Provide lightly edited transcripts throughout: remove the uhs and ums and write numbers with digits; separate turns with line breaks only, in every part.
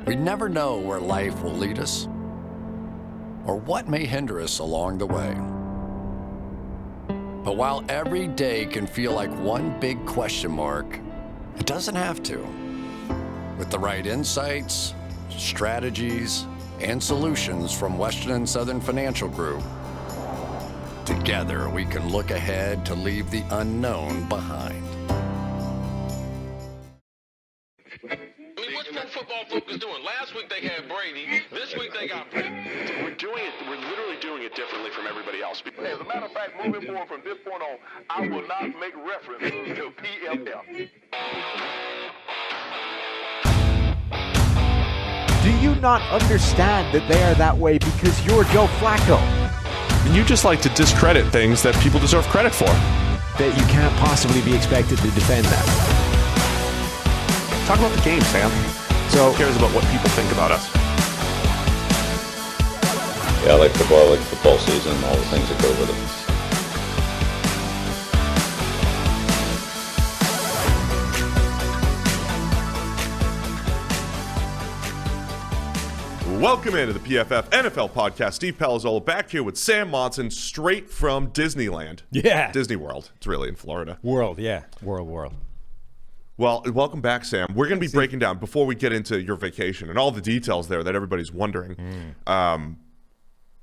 We never know where life will lead us or what may hinder us along the way. But while every day can feel like one big question mark, it doesn't have to. With the right insights, strategies, and solutions from Western and Southern Financial Group, together we can look ahead to leave the unknown behind.
What's Pro Football Focus doing? Last week they had Brady. This week they got Brady. We're literally doing it differently from everybody else.
As a matter of fact, moving forward from this point on, I will not make reference to PFF.
Do you not understand that they are that way because you're Joe Flacco?
And you just like to discredit things that people deserve credit for.
That you can't possibly be expected to defend that.
Talk about the game, Sam.
So,
who cares about what people think about us?
Yeah, I like football season, all the things that go with it.
Welcome into the PFF NFL podcast. Steve Palazzolo back here with Sam Monson, straight from Disneyland.
Yeah.
Disney World. It's really in Florida.
World, yeah. World.
Well, welcome back, Sam. We're going to be breaking down, before we get into your vacation and all the details there that everybody's wondering,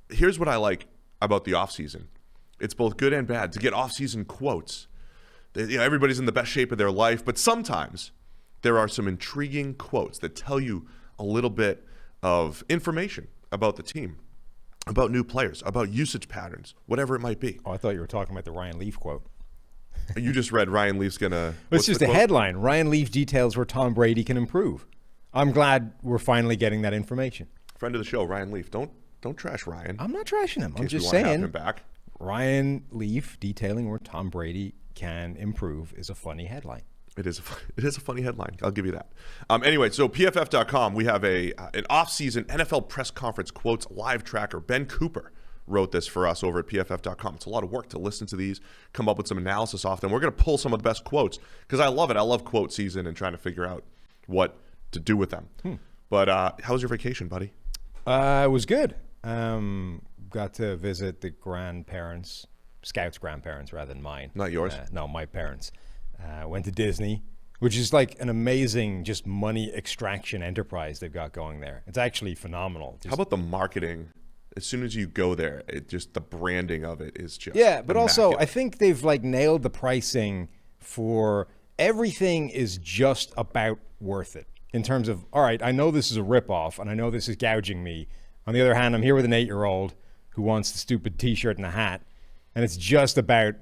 here's what I like about the offseason. It's both good and bad to get offseason quotes. Everybody's in the best shape of their life, but sometimes there are some intriguing quotes that tell you a little bit of information about the team, about new players, about usage patterns, whatever it might be.
Oh, I thought you were talking about the Ryan Leaf quote.
You just read Ryan Leaf's going to...
It's just a headline. Ryan Leaf details where Tom Brady can improve. I'm glad we're finally getting that information.
Friend of the show, Ryan Leaf. Don't trash Ryan.
I'm not trashing him. I'm just saying Ryan Leaf detailing where Tom Brady can improve is a funny headline.
It is a funny headline. I'll give you that. Anyway, so PFF.com, we have an off-season NFL press conference quotes live tracker. Ben Cooper wrote this for us over at PFF.com. It's a lot of work to listen to these, come up with some analysis off them. We're going to pull some of the best quotes because I love it. I love quote season and trying to figure out what to do with them. But how was your vacation, buddy?
It was good. Got to visit the grandparents, Scout's grandparents rather than mine.
Not yours?
No, my parents. Went to Disney, which is like an amazing just money extraction enterprise they've got going there. It's actually phenomenal.
How about the marketing? As soon as you go there, the branding of it is just
but also I think they've like nailed the pricing for everything is just about worth it in terms of, all right, I know this is a ripoff and I know this is gouging me. On the other hand, I'm here with an 8-year-old who wants the stupid T-shirt and a hat, and it's just about,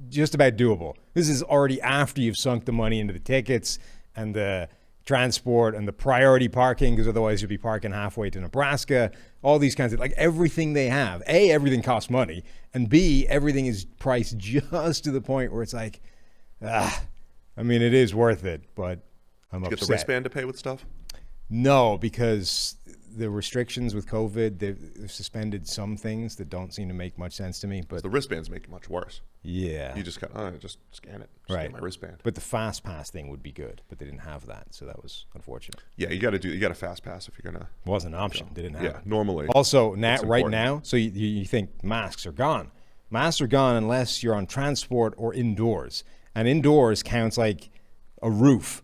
just about doable. This is already after you've sunk the money into the tickets and the transport and the priority parking, because otherwise you'll be parking halfway to Nebraska. All these kinds of, like, everything they have. A, everything costs money, and B, everything is priced just to the point where it's like, it is worth it, but I'm upset.
Get the wristband to pay with stuff?
No, because the restrictions with COVID, they've suspended some things that don't seem to make much sense to me. But
the wristbands make it much worse.
Yeah.
You just just scan it. Just
right.
Get my wristband.
But the fast pass thing would be good, but they didn't have that, so that was unfortunate.
Yeah, you got a fast pass if you're gonna.
Wasn't an option. They didn't have it.
Normally.
Also, right now, so you think masks are gone. Masks are gone unless you're on transport or indoors, and indoors counts like a roof.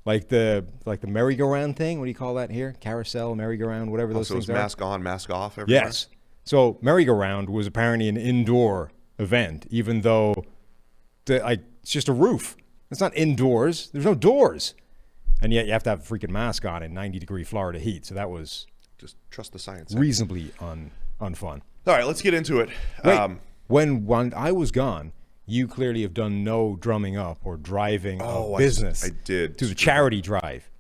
Like the merry-go-round thing. What do you call that here? Carousel, merry-go-round, whatever those things are.
So it's mask on, mask off everywhere?
Yes. So merry-go-round was apparently an indoor event, even though it's just a roof. It's not indoors. There's no doors. And yet you have to have a freaking mask on in 90-degree Florida heat. So that was
just trust the science.
Reasonably unfun.
All right, let's get into it.
Wait, when I was gone, you clearly have done no drumming up or driving of business.
I did.
To the charity drive.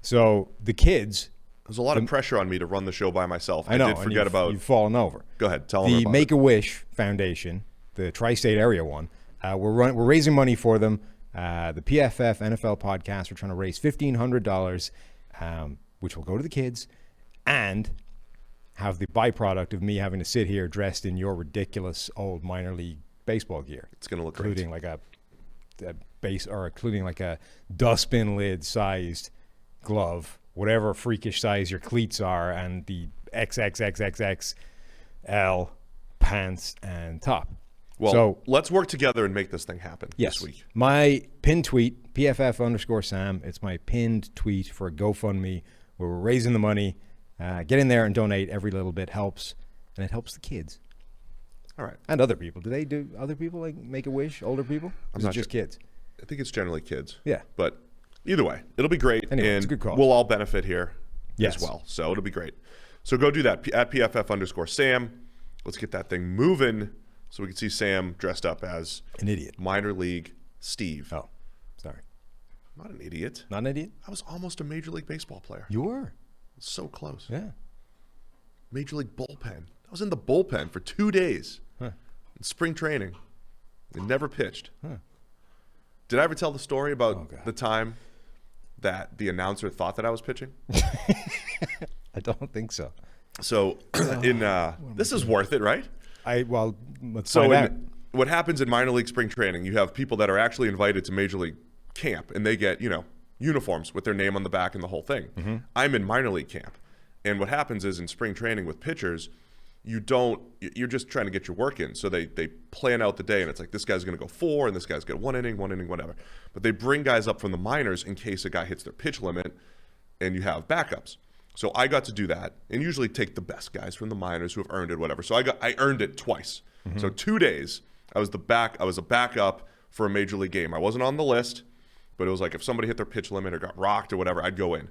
So the kids...
There's a lot of pressure on me to run the show by myself.
I know.
I did forget about...
You've fallen over.
Go ahead. Tell them about
the Make-A-Wish Foundation, the Tri-State Area one, we're raising money for them. The PFF NFL podcast, we're trying to raise $1,500, which will go to the kids and have the byproduct of me having to sit here dressed in your ridiculous old minor league baseball gear.
It's going to look
including
great.
Including like a dustbin lid sized glove whatever freakish size your cleats are and the XXXXXL pants and top.
Well,
so
let's work together and make this thing happen this week.
My pinned tweet, PFF_Sam. It's my pinned tweet for a GoFundMe where we're raising the money. Get in there and donate. Every little bit helps, and it helps the kids.
All right.
And other people. Do other people like make a wish? Older people? Or is it just kids?
I think it's generally kids.
Yeah.
But either way, it'll be great.
Anyway,
and
it's a good cause.
We'll all benefit here
Yes.
as well. So it'll be great. So go do that at PFF_Sam. Let's get that thing moving so we can see Sam dressed up as
An idiot.
minor league Steve.
Oh, sorry.
I'm not an idiot.
Not an idiot?
I was almost a Major League Baseball player.
You were.
So close.
Yeah.
Major League bullpen. I was in the bullpen for 2 days in spring training and never pitched. Did I ever tell the story about the time that the announcer thought that I was pitching?
I don't think so.
So this is worth it, right?
Let's
So
find out.
what happens in minor league spring training, you have people that are actually invited to Major League camp, and they get, uniforms with their name on the back and the whole thing.
Mm-hmm.
I'm in minor league camp. And what happens is in spring training with pitchers, you're just trying to get your work in. So they plan out the day, and it's like this guy's going to go 4, and this guy's got 1 inning, whatever. But they bring guys up from the minors in case a guy hits their pitch limit, and you have backups. So I got to do that, and usually take the best guys from the minors who have earned it, whatever. So I earned it twice.
Mm-hmm.
So 2 days, I was a backup for a major league game. I wasn't on the list, but it was like if somebody hit their pitch limit or got rocked or whatever, I'd go in.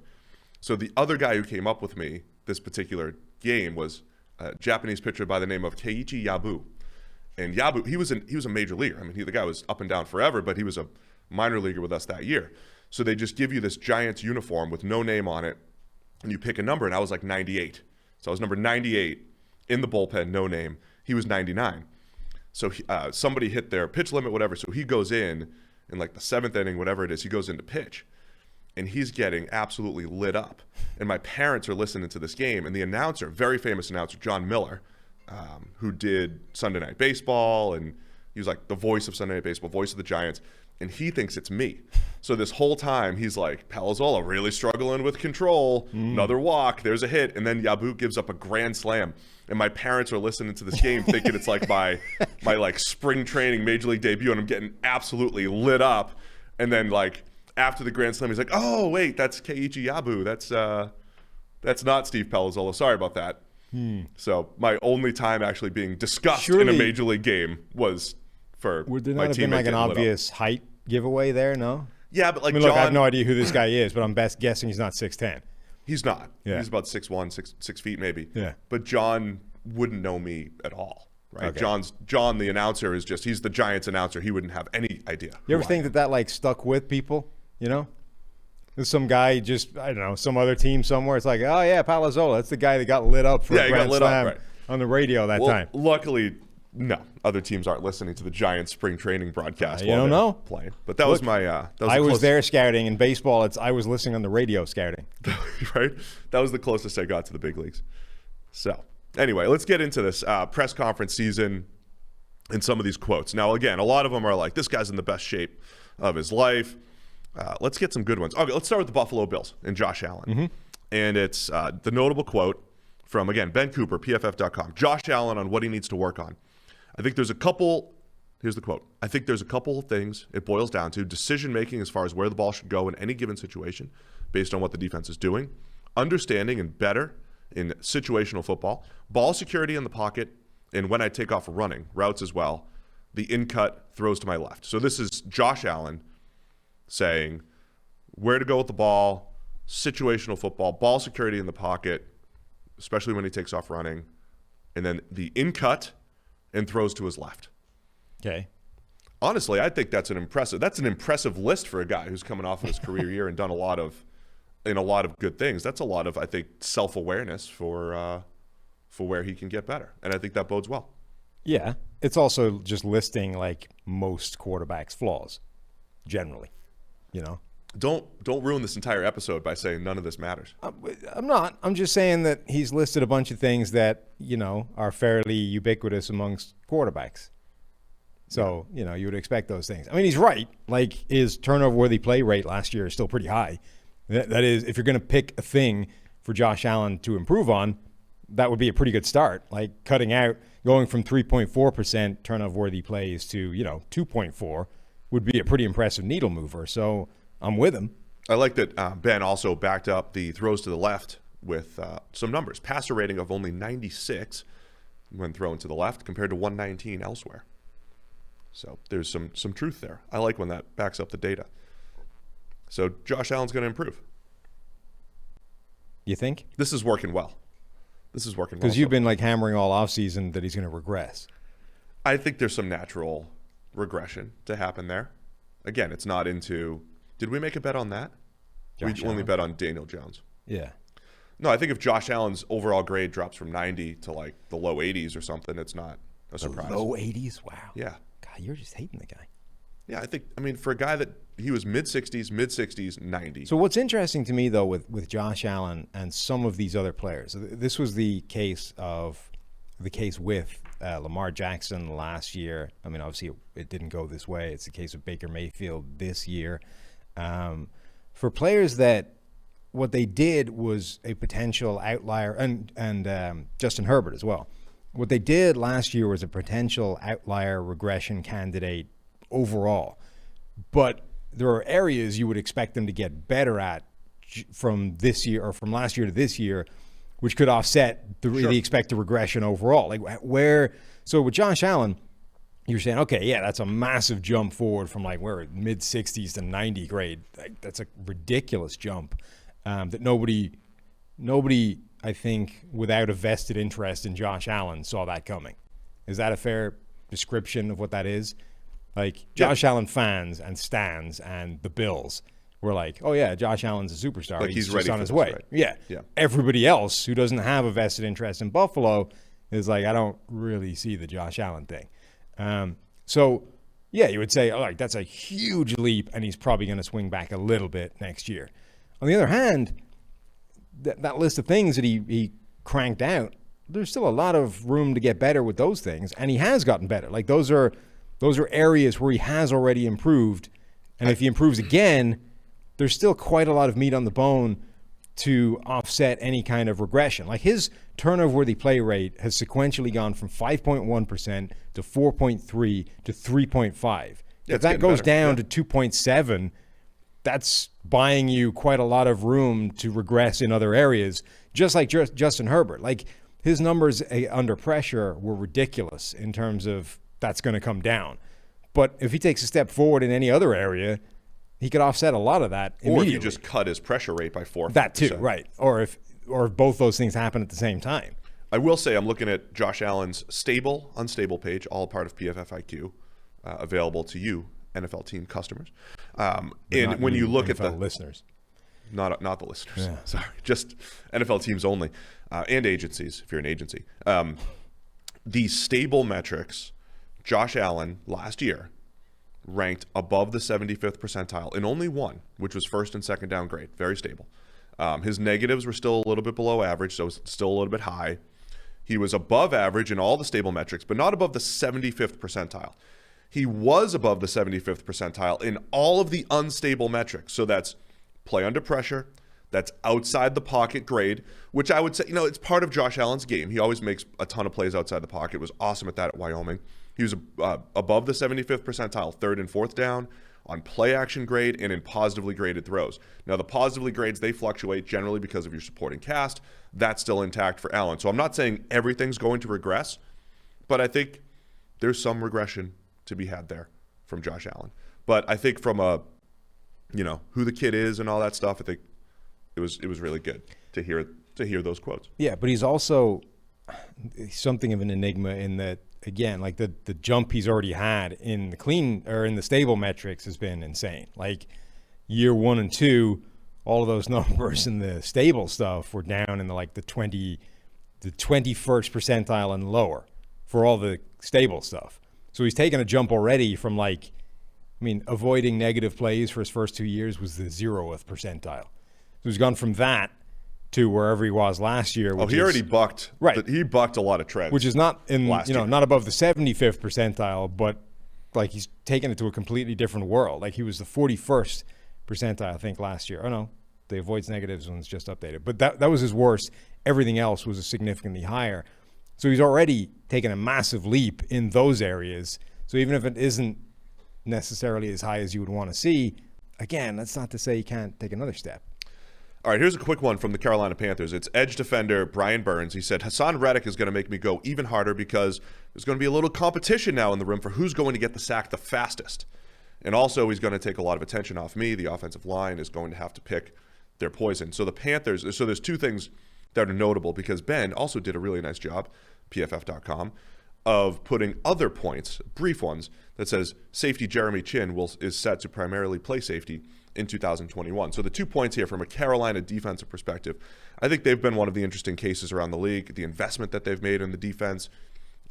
So the other guy who came up with me this particular game was a Japanese pitcher by the name of Keiichi Yabu. And Yabu, he was a major leaguer. I mean, the guy was up and down forever, but he was a minor leaguer with us that year. So they just give you this Giants uniform with no name on it, and you pick a number, and I was like 98. So I was number 98 in the bullpen, no name. He was 99. So somebody hit their pitch limit, whatever, so he goes in like the 7th inning, whatever it is, he goes in to pitch. And he's getting absolutely lit up. And my parents are listening to this game, and the announcer, very famous announcer, John Miller, who did Sunday Night Baseball, and he was like the voice of Sunday Night Baseball, voice of the Giants, and he thinks it's me. So this whole time, he's like, Palazzolo really struggling with control, another walk, there's a hit, and then Yabu gives up a grand slam. And my parents are listening to this game thinking it's like my like spring training major league debut, and I'm getting absolutely lit up. And then like after the grand slam, he's like, "Oh wait, that's Keiichi Yabu. That's not Steve Palazzolo. Sorry about that." So my only time actually being discussed in a major league game was for
Would there
my
not have been
teammate
like an
getting lit up.
obvious height giveaway there? No.
Yeah, but like
I mean,
John,
look, I have no idea who this guy is, but I'm best guessing he's not 6'10".
he's not.
Yeah.
He's about 6'1", 6 feet maybe.
Yeah.
But John wouldn't know me at all, right?
Okay.
John, the announcer, he's the Giants announcer. He wouldn't have any idea.
You ever
who I
think
am.
that like stuck with people? There's some guy just, I don't know, some other team somewhere. It's like, oh yeah, Palazzolo. That's the guy that got lit up for a
he got
grand
lit up,
slam
right.
on the radio that time.
Luckily, no. Other teams aren't listening to the Giants spring training broadcast.
You
while
don't
they're
know.
Playing. But that was my.
I was there scouting. In baseball, I was listening on the radio scouting.
Right? That was the closest I got to the big leagues. So, anyway, let's get into this press conference season and some of these quotes. Now, again, a lot of them are like, this guy's in the best shape of his life. Let's get some good ones. Okay, let's start with the Buffalo Bills and Josh Allen.
Mm-hmm.
And it's the notable quote from, again, Ben Cooper, PFF.com. Josh Allen on what he needs to work on. I think there's a couple, here's the quote. I think there's a couple of things it boils down to. Decision-making as far as where the ball should go in any given situation based on what the defense is doing. Understanding and better in situational football. Ball security in the pocket, and when I take off running, routes as well. The in-cut throws to my left. So this is Josh Allen saying where to go with the ball, situational football, ball security in the pocket, especially when he takes off running, and then the in-cut and throws to his left.
Okay.
Honestly, I think that's an impressive list for a guy who's coming off of his career year and done a lot of good things. That's a lot of, I think, self-awareness for where he can get better. And I think that bodes well.
Yeah. It's also just listing like most quarterbacks' flaws, generally.
Don't ruin this entire episode by saying none of this matters.
I'm not. I'm just saying that he's listed a bunch of things that, are fairly ubiquitous amongst quarterbacks. So, you would expect those things. I mean, he's right. Like, his turnover-worthy play rate last year is still pretty high. That is, if you're going to pick a thing for Josh Allen to improve on, that would be a pretty good start. Like going from 3.4% turnover-worthy plays to 2.4 would be a pretty impressive needle mover. So I'm with him.
I like that Ben also backed up the throws to the left with some numbers. Passer rating of only 96 when thrown to the left compared to 119 elsewhere. So there's some truth there. I like when that backs up the data. So Josh Allen's going to improve.
You think?
This is working well.
Because you've been like hammering all offseason that he's going to regress.
I think there's some natural regression to happen there. Again, it's not into... Did we make a bet on that? We only bet on Daniel Jones.
Yeah.
No, I think if Josh Allen's overall grade drops from 90 to like the low 80s or something, it's not a surprise.
The low 80s? Wow.
Yeah.
God, you're just hating the guy.
Yeah, I mean, for a guy that he was mid-60s, 90.
So what's interesting to me, though, with Josh Allen and some of these other players, this was the case with Lamar Jackson last year. I mean, obviously it didn't go this way. It's the case of Baker Mayfield this year. For players that what they did was a potential outlier, and Justin Herbert as well. What they did last year was a potential outlier regression candidate overall. But there are areas you would expect them to get better at from this year or from last year to this year, which could offset the expected regression overall. So with Josh Allen, you're saying, okay, yeah, that's a massive jump forward from like where mid-60s to 90 grade. That's a ridiculous jump that nobody, I think, without a vested interest in Josh Allen saw that coming. Is that a fair description of what that is? Like Josh Allen fans and stans and the Bills were like, oh, yeah, Josh Allen's a superstar.
Like he's
just
ready
on
for
his
this,
way.
right?
Yeah. Everybody else who doesn't have a vested interest in Buffalo is like, I don't really see the Josh Allen thing. So, yeah, you would say, all right, that's a huge leap, and he's probably going to swing back a little bit next year. On the other hand, that list of things that he cranked out, there's still a lot of room to get better with those things, and he has gotten better. Like those are areas where he has already improved, and if he improves again, there's still quite a lot of meat on the bone to offset any kind of regression. Like his turnover-worthy play rate has sequentially gone from 5.1% to 4.3 to 3.5. If that goes down to 2.7, that's buying you quite a lot of room to regress in other areas, just like Justin Herbert. Like his numbers under pressure were ridiculous in terms of that's going to come down. But if he takes a step forward in any other area, he could offset a lot of that immediately.
Or if you just cut his pressure rate by 4%.
That too, right. Or if both those things happen at the same time.
I will say I'm looking at Josh Allen's stable, unstable page, all part of PFF IQ, available to you, NFL team customers. And when you look at the
listeners.
Not the listeners. Yeah. Sorry, just NFL teams only, and agencies, if you're an agency. The stable metrics, Josh Allen last year ranked above the 75th percentile in only one, which was first and second down grade. Very stable. His negatives were still a little bit below average, so still a little bit high. He was above average in all the stable metrics, but not above the 75th percentile. He was above the 75th percentile in all of the unstable metrics. So that's play under pressure, that's outside the pocket grade, which I would say, it's part of Josh Allen's game. He always makes a ton of plays outside the pocket. Was awesome at that at Wyoming. He was above the 75th percentile, third and fourth down, on play action grade, and in positively graded throws. Now, the positively grades, they fluctuate generally because of your supporting cast. That's still intact for Allen. So I'm not saying everything's going to regress, but I think there's some regression to be had there from Josh Allen. But I think from who the kid is and all that stuff, I think it was really good to hear those quotes.
Yeah, but he's also something of an enigma in that, again, like the jump he's already had in the stable metrics has been insane. Like year 1 and 2, all of those numbers in the stable stuff were down in the 21st percentile and lower for all the stable stuff. So he's taken a jump already from avoiding negative plays for his first 2 years was the 0th percentile. So he's gone from that to wherever he was last year.
He already bucked. Right. He bucked a lot of trends.
Which is not not above the 75th percentile, but he's taken it to a completely different world. Like he was the 41st percentile, I think, last year. Oh no, The avoids negatives one's just updated. But that was his worst. Everything else was significantly higher. So he's already taken a massive leap in those areas. So even if it isn't necessarily as high as you would want to see, again, that's not to say he can't take another step.
All right, here's a quick one from the Carolina Panthers. It's edge defender Brian Burns. He said, Hassan Reddick is going to make me go even harder because there's going to be a little competition now in the room for who's going to get the sack the fastest. And also, he's going to take a lot of attention off me. The offensive line is going to have to pick their poison. So the Panthers, so there's two things that are notable because Ben also did a really nice job, PFF.com, of putting other points, brief ones, that says safety Jeremy Chinn is set to primarily play safety in 2021. So the 2 points here from a Carolina defensive perspective, I think they've been one of the interesting cases around the league. The investment that they've made in the defense,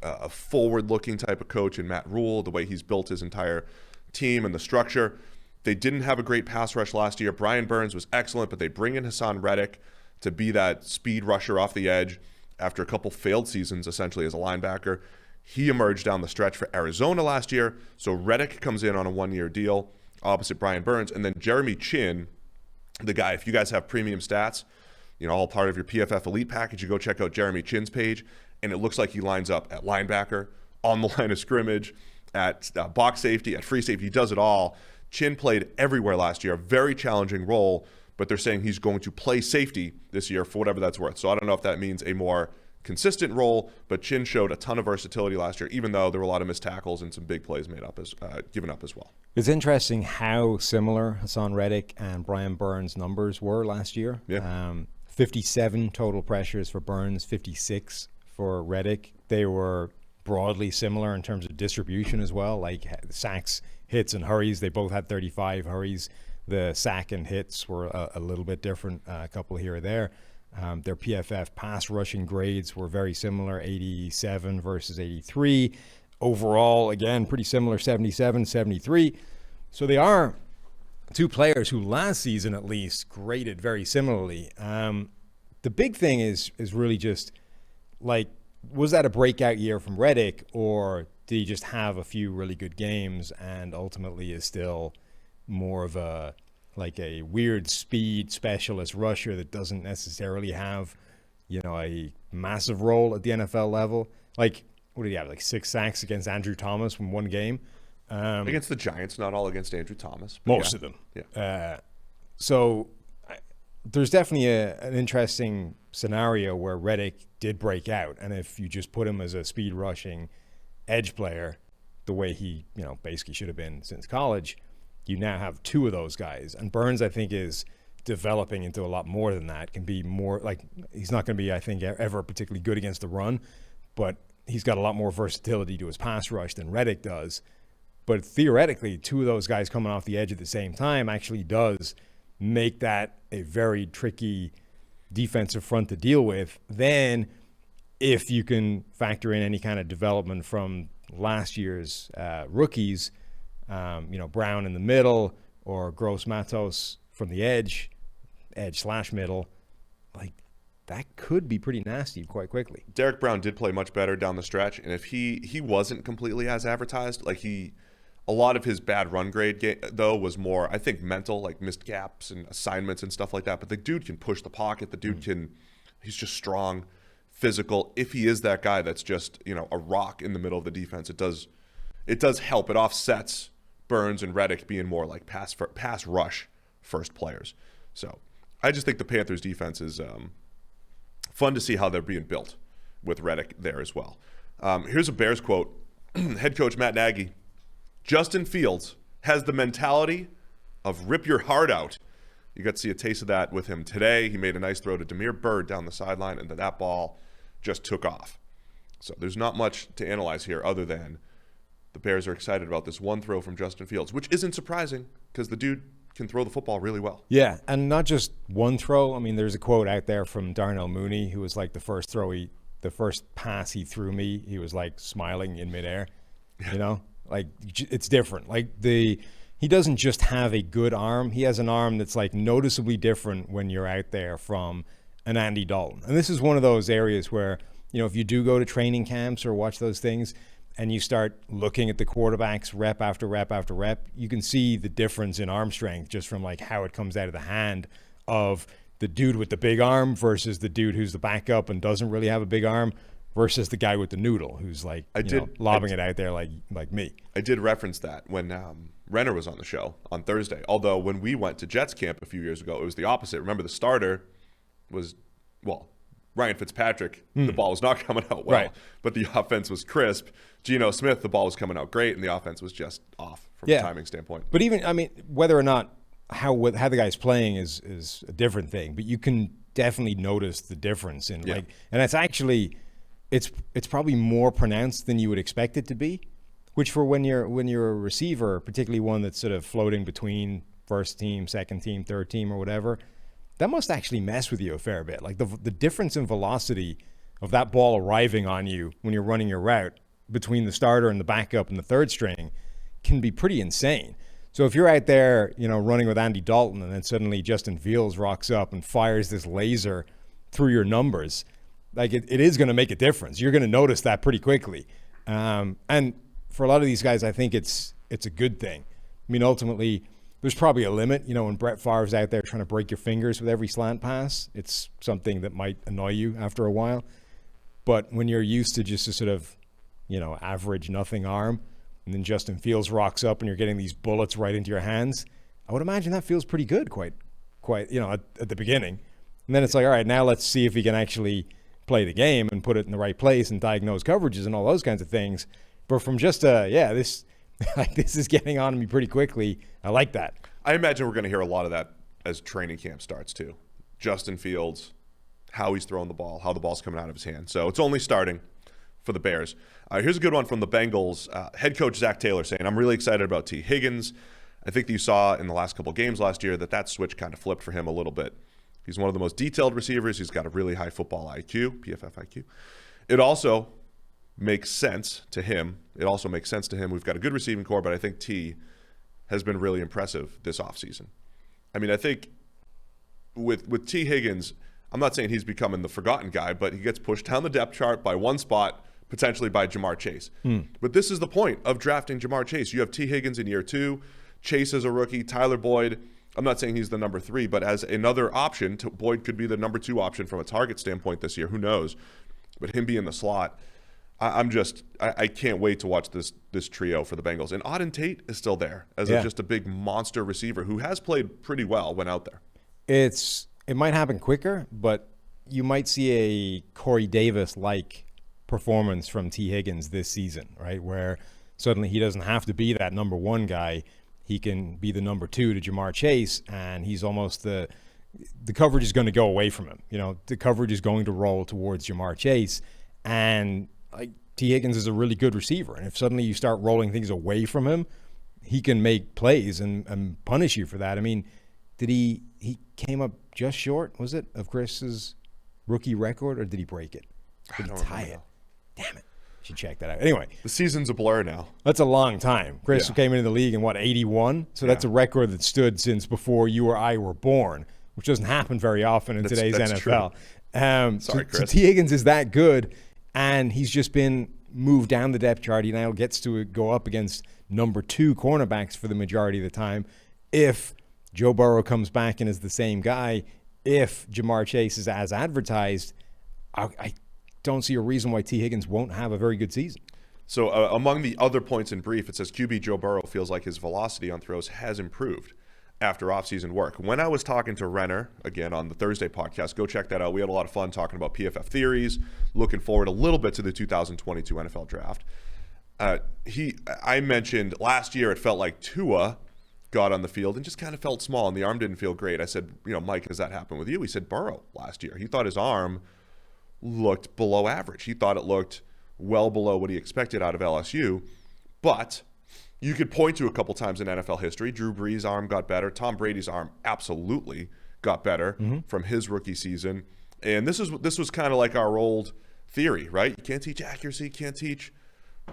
a forward-looking type of coach in Matt Rule, the way he's built his entire team and the structure. They didn't have a great pass rush last year. Brian Burns was excellent, but they bring in Hassan Reddick to be that speed rusher off the edge after a couple failed seasons, essentially, as a linebacker. He emerged down the stretch for Arizona last year. So Reddick comes in on a one-year deal opposite Brian Burns. And then Jeremy Chinn, the guy, if you guys have premium stats, all part of your PFF Elite package, you go check out Jeremy Chinn's page, and it looks like he lines up at linebacker, on the line of scrimmage, at box safety, at free safety. He does it all. Chinn played everywhere last year, a very challenging role, but they're saying he's going to play safety this year for whatever that's worth. So I don't know if that means a more consistent role, but Chinn showed a ton of versatility last year, even though there were a lot of missed tackles and some big plays given up as well.
It's interesting how similar Hassan Reddick and Brian Burns' numbers were last year.
Yeah.
57 total pressures for Burns, 56 for Reddick. They were broadly similar in terms of distribution as well, like sacks, hits, and hurries. They both had 35 hurries. The sack and hits were a little bit different, a couple here or there. Their PFF pass rushing grades were very similar, 87 versus 83. Overall, again, pretty similar, 77, 73. So they are two players who last season at least graded very similarly. The big thing is really just, like, was that a breakout year from Reddick, or did he just have a few really good games and ultimately is still more of a weird speed specialist rusher that doesn't necessarily have, a massive role at the NFL level? Like, what did he have? Like 6 sacks against Andrew Thomas from one game?
Against the Giants, not all against Andrew Thomas.
Most of them.
Yeah.
So there's definitely an interesting scenario where Reddick did break out. And if you just put him as a speed rushing edge player, the way he, basically should have been since college, you now have 2 of those guys. And Burns, I think, is developing into a lot more than that. Can be more, like, he's not going to be, I think, ever particularly good against the run, but he's got a lot more versatility to his pass rush than Reddick does. But theoretically, 2 of those guys coming off the edge at the same time actually does make that a very tricky defensive front to deal with. Then if you can factor in any kind of development from last year's rookies, Brown in the middle or Gross Matos from the edge/middle, like, that could be pretty nasty quite quickly.
Derek Brown did play much better down the stretch, and if he wasn't completely as advertised, like a lot of his bad run grade though was more, I think, mental, like missed gaps and assignments and stuff like that. But the dude can push the pocket. The dude he's just strong, physical. If he is that guy that's just a rock in the middle of the defense, it does help. It offsets Burns and Reddick being more like pass rush first players. So I just think the Panthers defense is fun to see how they're being built with Reddick there as well. Here's a Bears quote. Head coach Matt Nagy: Justin Fields has the mentality of rip your heart out. You got to see a taste of that with him today. He made a nice throw to Damiere Byrd down the sideline, and then that ball just took off. So there's not much to analyze here other than the Bears are excited about this one throw from Justin Fields, which isn't surprising because the dude can throw the football really well.
Yeah, and not just one throw. I mean, there's a quote out there from Darnell Mooney, who was like the first pass he threw me, he was like smiling in midair. Yeah. Like, it's different. Like, he doesn't just have a good arm. He has an arm that's like noticeably different when you're out there from an Andy Dalton. And this is one of those areas where, if you do go to training camps or watch those things, and you start looking at the quarterbacks rep after rep after rep, you can see the difference in arm strength just from like how it comes out of the hand of the dude with the big arm versus the dude who's the backup and doesn't really have a big arm versus the guy with the noodle who's like lobbing it out there like me.
I did reference that when Renner was on the show on Thursday. Although when we went to Jets camp a few years ago, it was the opposite. Remember, the starter was, Ryan Fitzpatrick. The ball was not coming out well, but the offense was crisp. Geno Smith, the ball was coming out great, and the offense was just off from a timing standpoint.
But even, I mean, whether or not how the guy's playing is a different thing, but you can definitely notice the difference in and it's actually it's probably more pronounced than you would expect it to be, which for when you're a receiver, particularly one that's sort of floating between first team, second team, third team, or whatever, that must actually mess with you a fair bit. Like the difference in velocity of that ball arriving on you when you're running your route between the starter and the backup and the third string can be pretty insane. So if you're out there, running with Andy Dalton and then suddenly Justin Fields rocks up and fires this laser through your numbers, like it is going to make a difference. You're going to notice that pretty quickly. And for a lot of these guys, I think it's a good thing. I mean, ultimately, there's probably a limit. When Brett Favre's out there trying to break your fingers with every slant pass, it's something that might annoy you after a while. But when you're used to just a sort of, average nothing arm, and then Justin Fields rocks up and you're getting these bullets right into your hands, I would imagine that feels pretty good quite at the beginning. And then it's like, all right, now let's see if he can actually play the game and put it in the right place and diagnose coverages and all those kinds of things. But from just this is getting on me pretty quickly. I like that.
I imagine we're going to hear a lot of that as training camp starts too. Justin Fields, how he's throwing the ball, how the ball's coming out of his hand. So it's only starting for the Bears. Here's a good one from the Bengals. Head coach Zac Taylor saying, I'm really excited about Tee Higgins. I think that you saw in the last couple games last year that switch kind of flipped for him a little bit. He's one of the most detailed receivers. He's got a really high football IQ, PFF IQ. It also makes sense to him. We've got a good receiving core, but I think T has been really impressive this offseason. I mean, I think with Tee Higgins, I'm not saying he's becoming the forgotten guy, but he gets pushed down the depth chart by one spot, potentially by Jamar Chase. But this is the point of drafting Jamar Chase. You have Tee Higgins in year 2, Chase as a rookie, Tyler Boyd. I'm not saying he's the number 3, but as another option, Boyd could be the number 2 option from a target standpoint this year. Who knows? But him being the slot, I can't wait to watch this trio for the Bengals. And Auden Tate is still there as just a big monster receiver who has played pretty well when out there.
It might happen quicker, but you might see a Corey Davis-like performance from Tee Higgins this season, right? Where suddenly he doesn't have to be that number 1 guy. He can be the number 2 to Jamar Chase, and he's almost the coverage is going to go away from him. The coverage is going to roll towards Jamar Chase, and Tee Higgins is a really good receiver. And if suddenly you start rolling things away from him, he can make plays and punish you for that. I mean, he came up just short, was it, of Chris's rookie record, or did he break it? Did he tie it? Damn it. Should check that out. Anyway.
The season's a blur now.
That's a long time. Chris came into the league in, 81? So that's a record that stood since before you or I were born, which doesn't happen very often in today's NFL.
Sorry, Chris.
So Tee Higgins is that good, and he's just been moved down the depth chart. He now gets to go up against number 2 cornerbacks for the majority of the time. If Joe Burrow comes back and is the same guy, if Jamar Chase is as advertised, I don't see a reason why Tee Higgins won't have a very good season.
So among the other points in brief, it says QB Joe Burrow feels like his velocity on throws has improved after offseason work. When I was talking to Renner, again, on the Thursday podcast, go check that out. We had a lot of fun talking about PFF theories, looking forward a little bit to the 2022 NFL draft. I mentioned last year it felt like Tua got on the field and just kind of felt small and the arm didn't feel great. I said, Mike, has that happened with you? He said Burrow last year. He thought his arm looked below average. He thought it looked well below what he expected out of LSU. But you could point to a couple times in NFL history. Drew Brees' arm got better. Tom Brady's arm absolutely got better from his rookie season. And this was kind of like our old theory, right? You can't teach accuracy, can't teach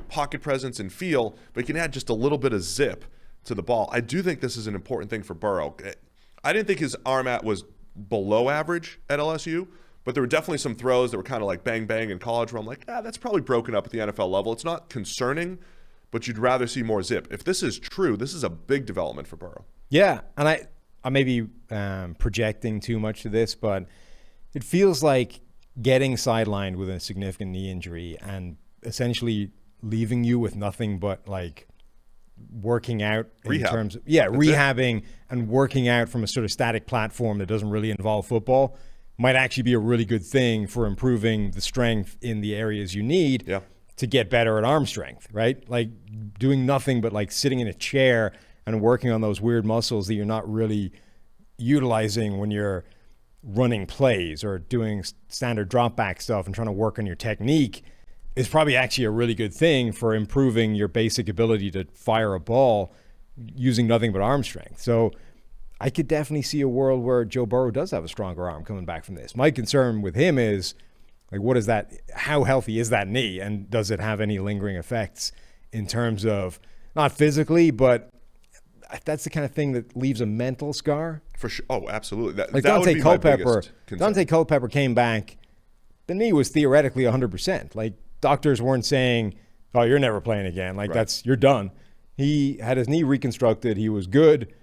pocket presence and feel, but you can add just a little bit of zip to the ball. I do think this is an important thing for Burrow. I didn't think his arm was below average at LSU, but there were definitely some throws that were kind of like bang, bang in college where I'm like, that's probably broken up at the NFL level. It's not concerning, but you'd rather see more zip. If this is true, this is a big development for Burrow.
Yeah, and I may be projecting too much to this, but it feels like getting sidelined with a significant knee injury and essentially leaving you with nothing but like working out in terms of rehabbing and working out from a sort of static platform that doesn't really involve football might actually be a really good thing for improving the strength in the areas you need to get better at arm strength, right? Like doing nothing but like sitting in a chair and working on those weird muscles that you're not really utilizing when you're running plays or doing standard drop back stuff and trying to work on your technique is probably actually a really good thing for improving your basic ability to fire a ball using nothing but arm strength. So I could definitely see a world where Joe Burrow does have a stronger arm coming back from this. My concern with him is, like, what is that? How healthy is that knee? And does it have any lingering effects in terms of, not physically, but that's the kind of thing that leaves a mental scar?
For sure. Oh, absolutely.
Like Dante Culpepper came back. The knee was theoretically 100%. Like, doctors weren't saying, oh, you're never playing again. Like, you're done. He had his knee reconstructed. He was good,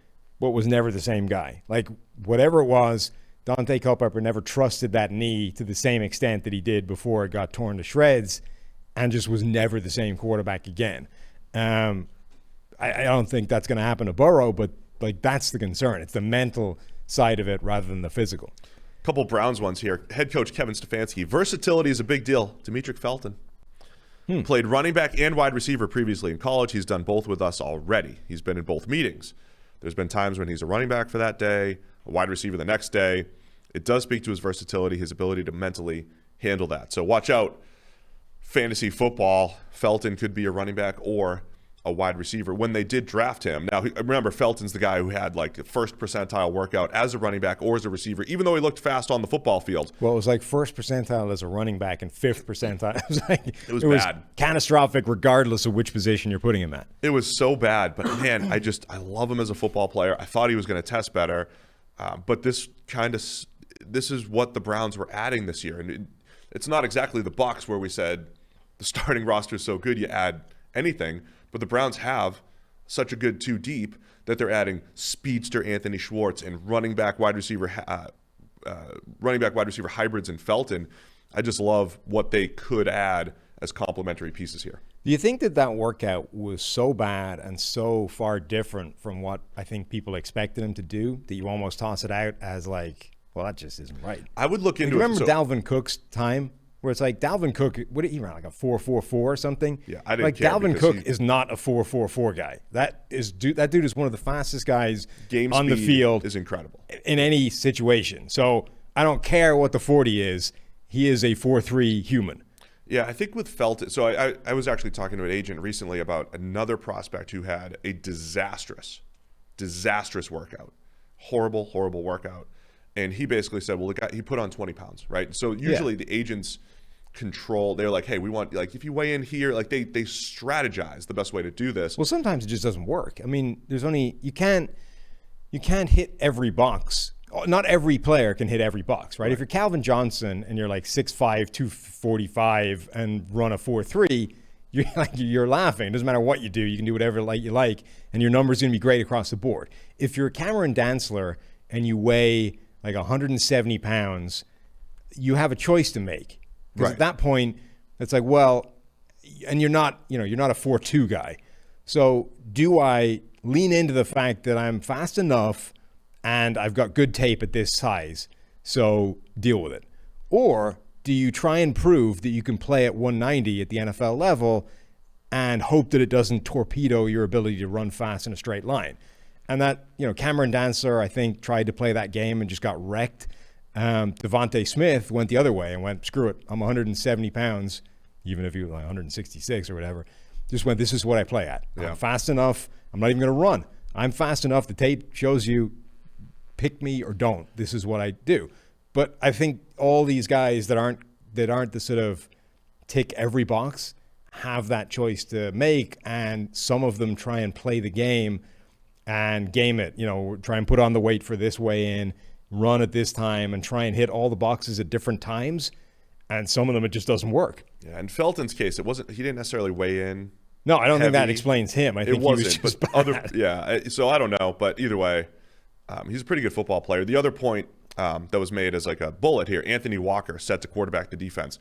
but was never the same guy. Like, whatever it was, Dante Culpepper never trusted that knee to the same extent that he did before it got torn to shreds and just was never the same quarterback again. I don't think that's going to happen to Burrow, but like that's the concern. It's the mental side of it rather than the physical.
Couple Browns ones here. Head coach Kevin Stefanski. Versatility is a big deal. Demetric Felton. Played running back and wide receiver previously in college. He's done both with us already. He's been in both meetings. There's been times when he's a running back for that day, a wide receiver the next day. It does speak to his versatility, his ability to mentally handle that. So watch out. Fantasy football, Felton could be a running back or a wide receiver. When they did draft him, now remember Felton's the guy who had like the first percentile workout as a running back or as a receiver, even though he looked fast on the football field.
Well, it was like first percentile as a running back and fifth percentile. It was
bad.
Catastrophic regardless of which position you're putting him at.
It was so bad, but man, I love him as a football player. I thought he was going to test better, but this is what the Browns were adding this year, and it's not exactly the Bucs where we said the starting roster is so good you add anything. But the Browns have such a good two deep that they're adding speedster Anthony Schwartz and running back wide receiver hybrids in Felton. I just love what they could add as complementary pieces here.
Do you think that workout was so bad and so far different from what I think people expected him to do that you almost toss it out as like, well, that just isn't right?
I would look into it.
Remember Dalvin Cook's time? Where it's like Dalvin Cook, what did he run, like a 4.44 or something?
Yeah, I didn't care.
Dalvin Cook is not a 4.44 guy. That dude is one of the fastest guys on the field.
Is incredible
in any situation. So I don't care what the 40 is. He is a 4.3 human.
Yeah, I think with Felton. So I was actually talking to an agent recently about another prospect who had a disastrous workout, horrible workout. And he basically said, well, the guy, he put on 20 pounds, right? So usually the agents control, they're like, hey, we want, like, if you weigh in here, like they strategize the best way to do this.
Well, sometimes it just doesn't work. I mean, you can't hit every box. Not every player can hit every box, right? If you're Calvin Johnson and you're like 6'5", 245 and run a 4.3, you're laughing. It doesn't matter what you do. You can do whatever you like, and your number's going to be great across the board. If you're Cameron Dantzler and you weigh like 170 pounds, you have a choice to make. Because at that point, it's like, well, and you're not a 4.2 guy. So do I lean into the fact that I'm fast enough and I've got good tape at this size, so deal with it? Or do you try and prove that you can play at 190 at the NFL level and hope that it doesn't torpedo your ability to run fast in a straight line? And that, Cameron Dantzler, I think, tried to play that game and just got wrecked. Devontae Smith went the other way and went, screw it, I'm 170 pounds, even if he was like 166 or whatever. Just went, this is what I play at. I'm fast enough. I'm not even going to run. I'm fast enough. The tape shows you, pick me or don't. This is what I do. But I think all these guys that aren't the sort of tick every box have that choice to make, and some of them try and play the game and game it, try and put on the weight for this weigh in, run at this time, and try and hit all the boxes at different times. And some of them, it just doesn't work.
Yeah, in Felton's case, he didn't necessarily weigh in.
No, I don't think that explains him. I think he was just bad.
So I don't know, but either way, He's a pretty good football player. The other point that was made as like a bullet here, Anthony Walker set to quarterback the defense.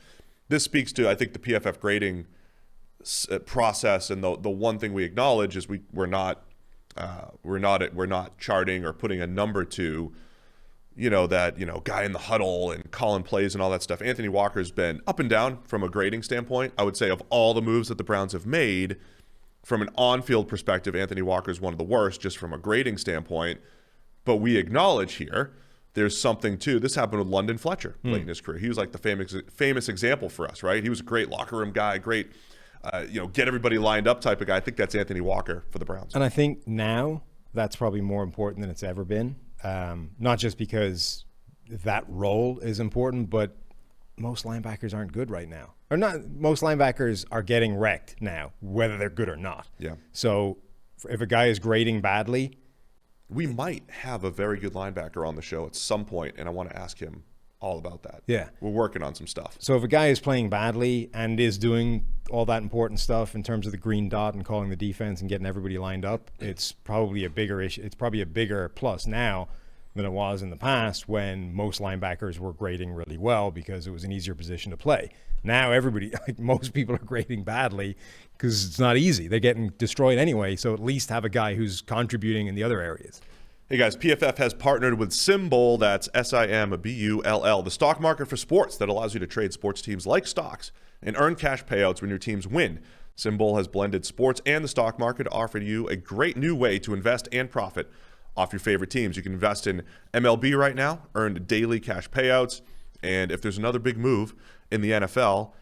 This speaks to, I think, the PFF grading process, and the one thing we acknowledge is we're not charting or putting a number to, that guy in the huddle and calling plays and all that stuff. Anthony Walker's been up and down from a grading standpoint. I would say of all the moves that the Browns have made, from an on-field perspective, Anthony Walker is one of the worst just from a grading standpoint. But we acknowledge here there's something to this. Happened with London Fletcher late in his career. He was like the famous example for us, right? He was a great locker room guy, great get everybody lined up type of guy. I think that's Anthony Walker for the Browns.
And I think now that's probably more important than it's ever been. Not just because that role is important, but most linebackers aren't good right now. Or not, most linebackers are getting wrecked now, whether they're good or not.
Yeah.
So if a guy is grading badly,
we might have a very good linebacker on the show at some point, and I want to ask him all about that.
Yeah.
We're working on some stuff.
So if a guy is playing badly and is doing all that important stuff in terms of the green dot and calling the defense and getting everybody lined up, it's probably a bigger issue. It's probably a bigger plus now than it was in the past when most linebackers were grading really well because it was an easier position to play. Now everybody, like most people, are grading badly because it's not easy. They're getting destroyed anyway, so at least have a guy who's contributing in the other areas.
Hey guys, PFF has partnered with SimBull, that's SimBull, the stock market for sports that allows you to trade sports teams like stocks and earn cash payouts when your teams win. SimBull has blended sports and the stock market to offer you a great new way to invest and profit off your favorite teams. You can invest in MLB right now, earn daily cash payouts, and if there's another big move in the NFL,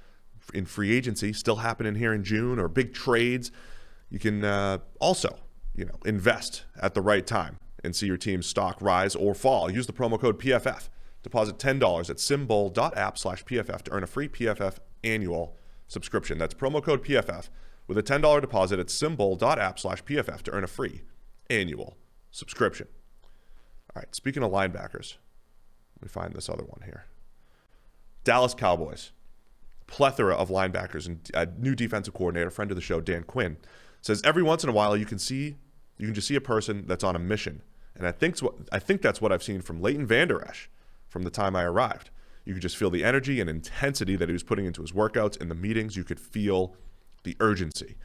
in free agency, still happening here in June, or big trades, you can also, invest at the right time and see your team's stock rise or fall. Use the promo code PFF. Deposit $10 at SimBull.app/PFF to earn a free PFF annual subscription. That's promo code PFF with a $10 deposit at SimBull.app/PFF to earn a free annual subscription. All right, speaking of linebackers, let me find this other one here. Dallas Cowboys, plethora of linebackers, and a new defensive coordinator, friend of the show, Dan Quinn, says every once in a while you can just see a person that's on a mission. And I think that's what I've seen from Leighton Vander Esch from the time I arrived. You could just feel the energy and intensity that he was putting into his workouts. In the meetings, you could feel the urgency.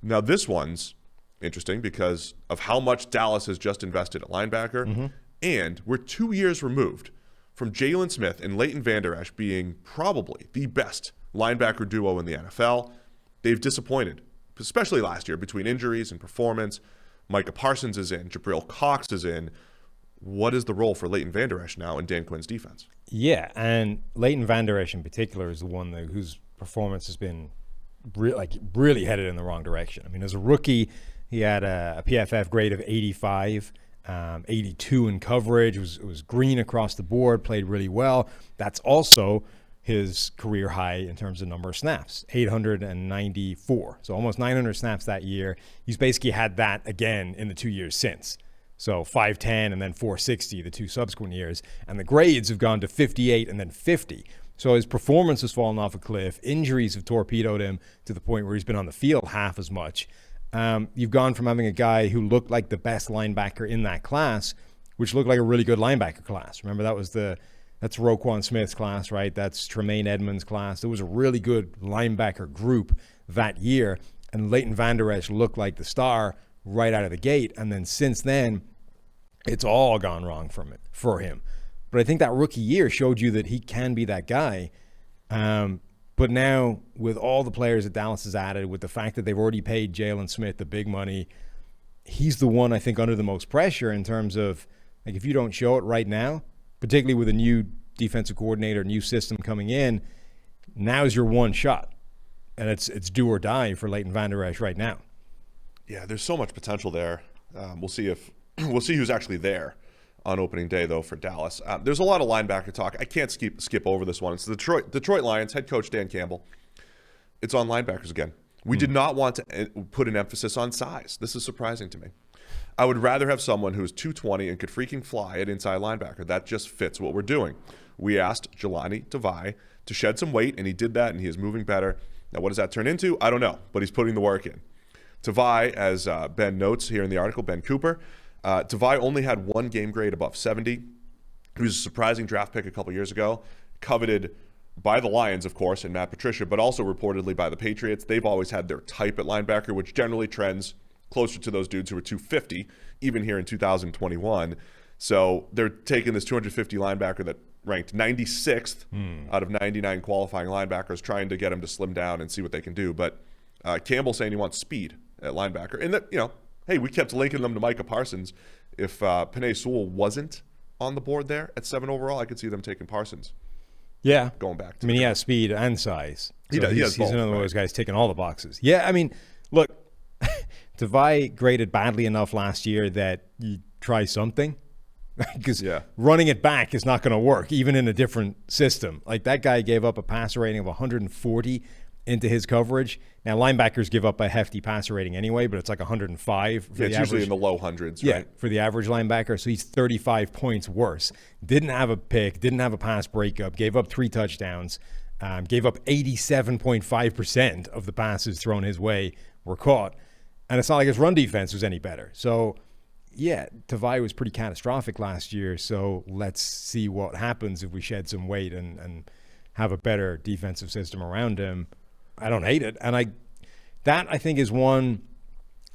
Now, this one's interesting because of how much Dallas has just invested at linebacker. And we're 2 years removed from Jalen Smith and Leighton Vander Esch being probably the best linebacker duo in the NFL. They've disappointed, especially last year, between injuries and performance. Micah Parsons is in. Jabril Cox is in. What is the role for Leighton Vander Esch now in Dan Quinn's defense?
Yeah, and Leighton Vander Esch in particular is the one whose performance has been really headed in the wrong direction. I mean, as a rookie, he had a PFF grade of 85, 82 in coverage. It was green across the board, played really well. That's also his career high in terms of number of snaps, 894. So almost 900 snaps that year. He's basically had that again in the 2 years since. So 510 and then 460 the two subsequent years. And the grades have gone to 58 and then 50. So his performance has fallen off a cliff. Injuries have torpedoed him to the point where he's been on the field half as much. You've gone from having a guy who looked like the best linebacker in that class, which looked like a really good linebacker class. Remember, that's Roquan Smith's class, right? That's Tremaine Edmonds' class. It was a really good linebacker group that year, and Leighton Vander Esch looked like the star right out of the gate. And then since then, it's all gone wrong for him. But I think that rookie year showed you that he can be that guy. But now, with all the players that Dallas has added, with the fact that they've already paid Jalen Smith the big money, he's the one I think under the most pressure in terms of, like, if you don't show it right now, particularly with a new defensive coordinator, new system coming in, now's your one shot. And it's do or die for Leighton Vander Esch right now.
Yeah, there's so much potential there. We'll see who's actually there on opening day, though, for Dallas. There's a lot of linebacker talk. I can't skip over this one. It's the Detroit Lions, head coach Dan Campbell. It's on linebackers again. We did not want to put an emphasis on size. This is surprising to me. I would rather have someone who's 220 and could freaking fly at inside linebacker. That just fits what we're doing. We asked Jelani Tavai to shed some weight, and he did that, and he is moving better. Now, what does that turn into? I don't know, but he's putting the work in. Tavai, as Ben notes here in the article, Ben Cooper, Tavai only had one game grade above 70. He was a surprising draft pick a couple years ago, coveted by the Lions, of course, and Matt Patricia, but also reportedly by the Patriots. They've always had their type at linebacker, which generally trends closer to those dudes who are 250, even here in 2021. So they're taking this 250 linebacker that ranked 96th out of 99 qualifying linebackers, trying to get him to slim down and see what they can do. But Campbell saying he wants speed at linebacker. And that, hey, we kept linking them to Micah Parsons. If Penei Sewell wasn't on the board there at 7 overall, I could see them taking Parsons.
Yeah.
Going back to
he has speed and size.
So
He's
both,
another one of those guys taking all the boxes. Yeah, look, Tavai graded badly enough last year that you try something. Because running it back is not going to work, even in a different system. Like, that guy gave up a passer rating of 140 into his coverage. Now, linebackers give up a hefty passer rating anyway, but it's like 105.
It's usually in the low hundreds,
right?
Yeah,
for the average linebacker. So he's 35 points worse. Didn't have a pick, didn't have a pass breakup, gave up 3 touchdowns, gave up 87.5% of the passes thrown his way were caught. And it's not like his run defense was any better. So, yeah, Tavai was pretty catastrophic last year, so let's see what happens if we shed some weight and have a better defensive system around him. I don't hate it. And I think is one,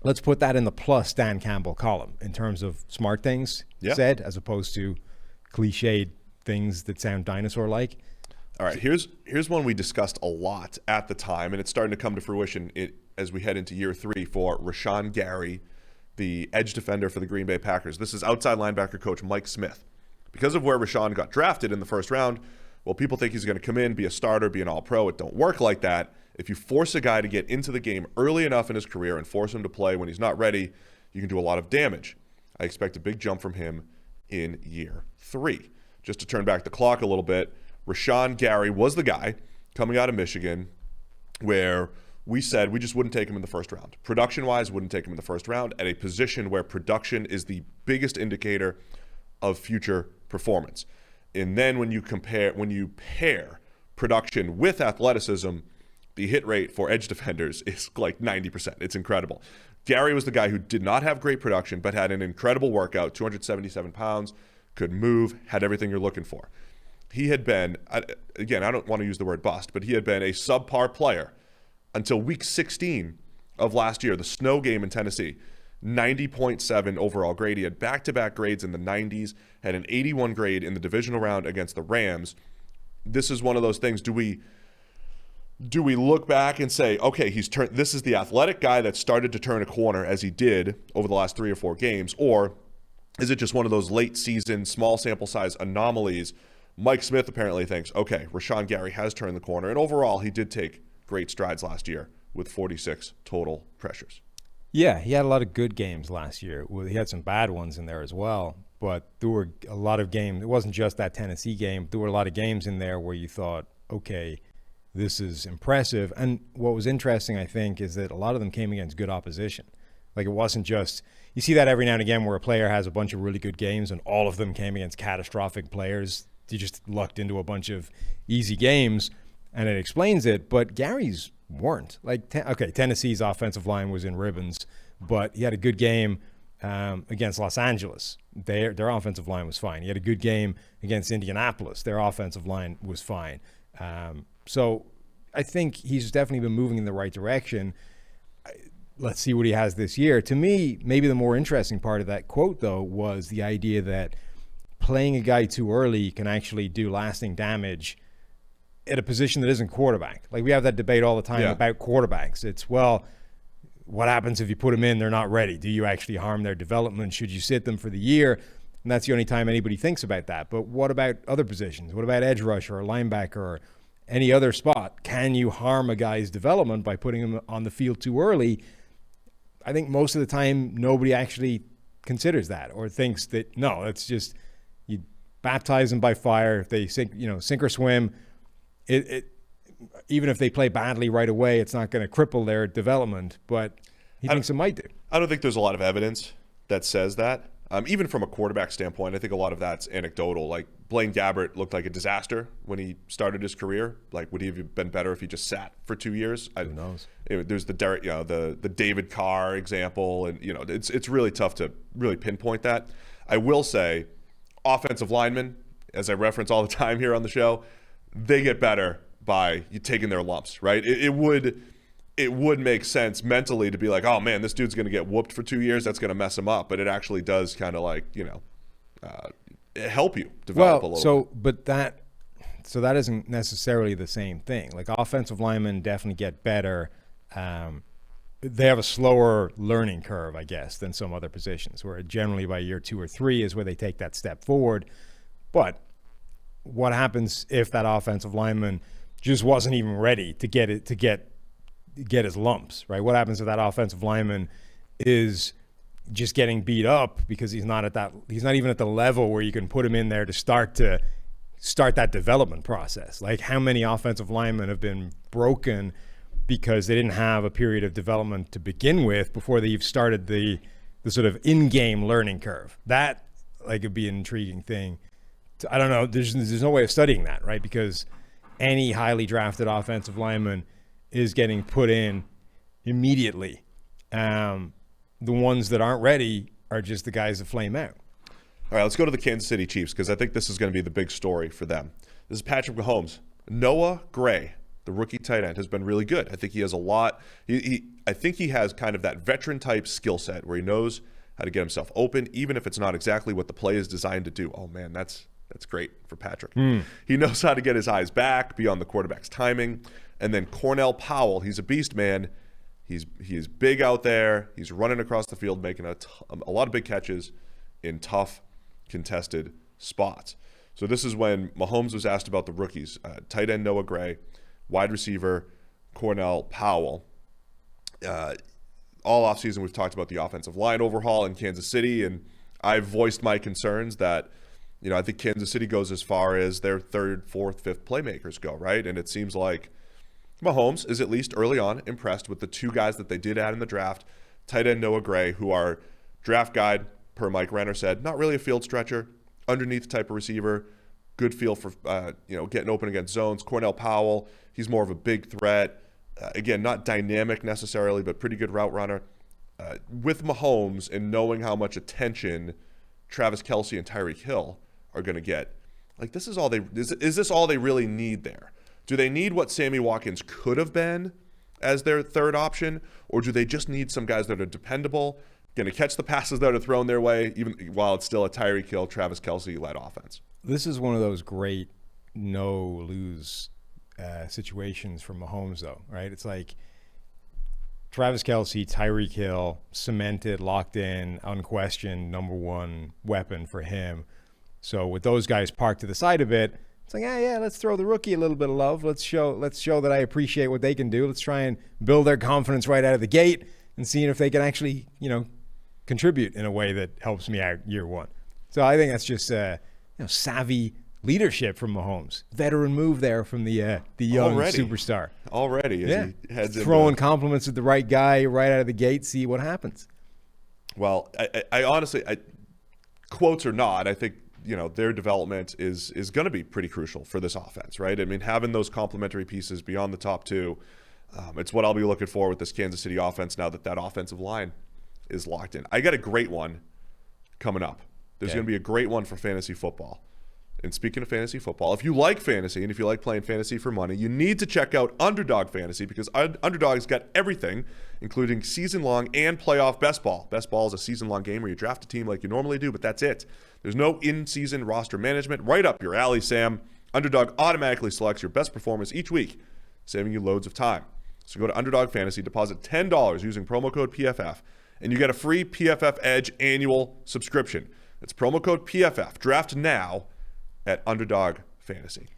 let's put that in the plus Dan Campbell column in terms of smart things said as opposed to cliched things that sound dinosaur-like.
All right, here's one we discussed a lot at the time, and it's starting to come to fruition as we head into year 3 for Rashawn Gary, the edge defender for the Green Bay Packers. This is outside linebacker coach Mike Smith. Because of where Rashawn got drafted in the first round, well, people think he's going to come in, be a starter, be an all-pro. It don't work like that. If you force a guy to get into the game early enough in his career and force him to play when he's not ready, you can do a lot of damage. I expect a big jump from him in year 3. Just to turn back the clock a little bit, Rashawn Gary was the guy coming out of Michigan where we said we just wouldn't take him in the first round. Production-wise, wouldn't take him in the first round at a position where production is the biggest indicator of future performance. And then when you pair production with athleticism, the hit rate for edge defenders is like 90%. It's incredible. Gary was the guy who did not have great production, but had an incredible workout, 277 pounds, could move, had everything you're looking for. He had been, again, I don't want to use the word bust, but he had been a subpar player until week 16 of last year, the snow game in Tennessee. 90.7 overall grade. He had back-to-back grades in the 90s, had an 81 grade in the divisional round against the Rams. This is one of those things. Do we look back and say, okay, this is the athletic guy that started to turn a corner as he did over the last 3 or 4 games, or is it just one of those late season, small sample size anomalies? Mike Smith apparently thinks, okay, Rashawn Gary has turned the corner, and overall he did take great strides last year with 46 total pressures.
Yeah, he had a lot of good games last year. Well, he had some bad ones in there as well, but there were a lot of games. It wasn't just that Tennessee game. There were a lot of games in there where you thought, okay, this is impressive. And what was interesting, I think, is that a lot of them came against good opposition. Like, it wasn't just – you see that every now and again where a player has a bunch of really good games and all of them came against catastrophic players. He just lucked into a bunch of easy games, and it explains it. But Gary's weren't. Like, Tennessee's offensive line was in ribbons, but he had a good game against Los Angeles. Their offensive line was fine. He had a good game against Indianapolis. Their offensive line was fine. So I think he's definitely been moving in the right direction. Let's see what he has this year. To me, maybe the more interesting part of that quote, though, was the idea that playing a guy too early can actually do lasting damage at a position that isn't quarterback. Like, we have that debate all the time about quarterbacks. It's, well, what happens if you put them in, they're not ready? Do you actually harm their development? Should you sit them for the year? And that's the only time anybody thinks about that. But what about other positions? What about edge rusher or linebacker or any other spot? Can you harm a guy's development by putting him on the field too early? I think most of the time nobody actually considers that or thinks that, no, it's just you baptize them by fire. If they sink or swim, even if they play badly right away, it's not going to cripple their development. But he thinks it might do.
I don't think there's a lot of evidence that says that. Even from a quarterback standpoint, I think a lot of that's anecdotal. Like, Blaine Gabbert looked like a disaster when he started his career. Like, would he have been better if he just sat for 2 years?
Who knows?
There's the David Carr example, and it's really tough to really pinpoint that. I will say, offensive linemen, as I reference all the time here on the show, they get better by you taking their lumps, right? It would make sense mentally to be like, oh man, this dude's going to get whooped for 2 years. That's going to mess him up. But it actually does kind of like, help you develop a little bit.
So that isn't necessarily the same thing. Like offensive linemen definitely get better. They have a slower learning curve, I guess, than some other positions, where generally by year 2 or 3 is where they take that step forward. But what happens if that offensive lineman just wasn't even ready to get his lumps, right? What happens if that offensive lineman is just getting beat up because he's not even at the level where you can put him in there to start that development process? Like, how many offensive linemen have been broken because they didn't have a period of development to begin with before they've started the sort of in-game learning curve? That would be an intriguing thing. I don't know. There's no way of studying that, right? Because any highly drafted offensive lineman is getting put in immediately. The ones that aren't ready are just the guys that flame out.
All right, let's go to the Kansas City Chiefs, because I think this is going to be the big story for them. This is Patrick Mahomes. Noah Gray, the rookie tight end, has been really good. I think he has a lot. I think he has kind of that veteran-type skill set where he knows how to get himself open, even if it's not exactly what the play is designed to do. Oh, man, that's great for Patrick. He knows how to get his eyes back, be on the quarterback's timing. And then Cornell Powell, he's a beast, man. He is big out there. He's running across the field, making a lot of big catches in tough, contested spots. So this is when Mahomes was asked about the rookies. Tight end Noah Gray, wide receiver Cornell Powell. All offseason we've talked about the offensive line overhaul in Kansas City, and I've voiced my concerns that I think Kansas City goes as far as their 3rd, 4th, 5th playmakers go, right? And it seems like Mahomes is, at least early on, impressed with the 2 guys that they did add in the draft, tight end Noah Gray, who are draft guide, per Mike Renner said, not really a field stretcher, underneath type of receiver, good feel for getting open against zones. Cornell Powell, he's more of a big threat. Again, not dynamic necessarily, but pretty good route runner. With Mahomes and knowing how much attention Travis Kelce and Tyreek Hill are going to get, like, this is all is this all they really need there? Do they need what Sammy Watkins could have been as their 3rd option, or do they just need some guys that are dependable, going to catch the passes that are thrown their way, even while it's still a Tyreek Hill, Travis Kelce-led offense?
This is one of those great no-lose situations for Mahomes, though, right? It's like Travis Kelce, Tyreek Hill, cemented, locked in, unquestioned, number 1 weapon for him. So with those guys parked to the side a bit, it's like, yeah, let's throw the rookie a little bit of love. Let's show that I appreciate what they can do. Let's try and build their confidence right out of the gate and seeing if they can actually, contribute in a way that helps me out year 1. So I think that's just savvy leadership from Mahomes. Veteran move there from the young superstar.
Already,
yeah.
He heads
throwing compliments at the right guy right out of the gate. See what happens.
Well, I honestly, quotes or not, I think their development is going to be pretty crucial for this offense, right? I mean, having those complementary pieces beyond the top 2, it's what I'll be looking for with this Kansas City offense now that offensive line is locked in. I got a great one coming up. There's going to be a great one for fantasy football. And speaking of fantasy football, if you like fantasy and if you like playing fantasy for money, you need to check out Underdog Fantasy, because Underdog's got everything, including season-long and playoff best ball. Best ball is a season-long game where you draft a team like you normally do, but that's it. There's no in-season roster management. Right up your alley, Sam. Underdog automatically selects your best performers each week, saving you loads of time. So go to Underdog Fantasy, deposit $10 using promo code PFF, and you get a free PFF Edge annual subscription. It's promo code PFF. Draft now at Underdog Fantasy.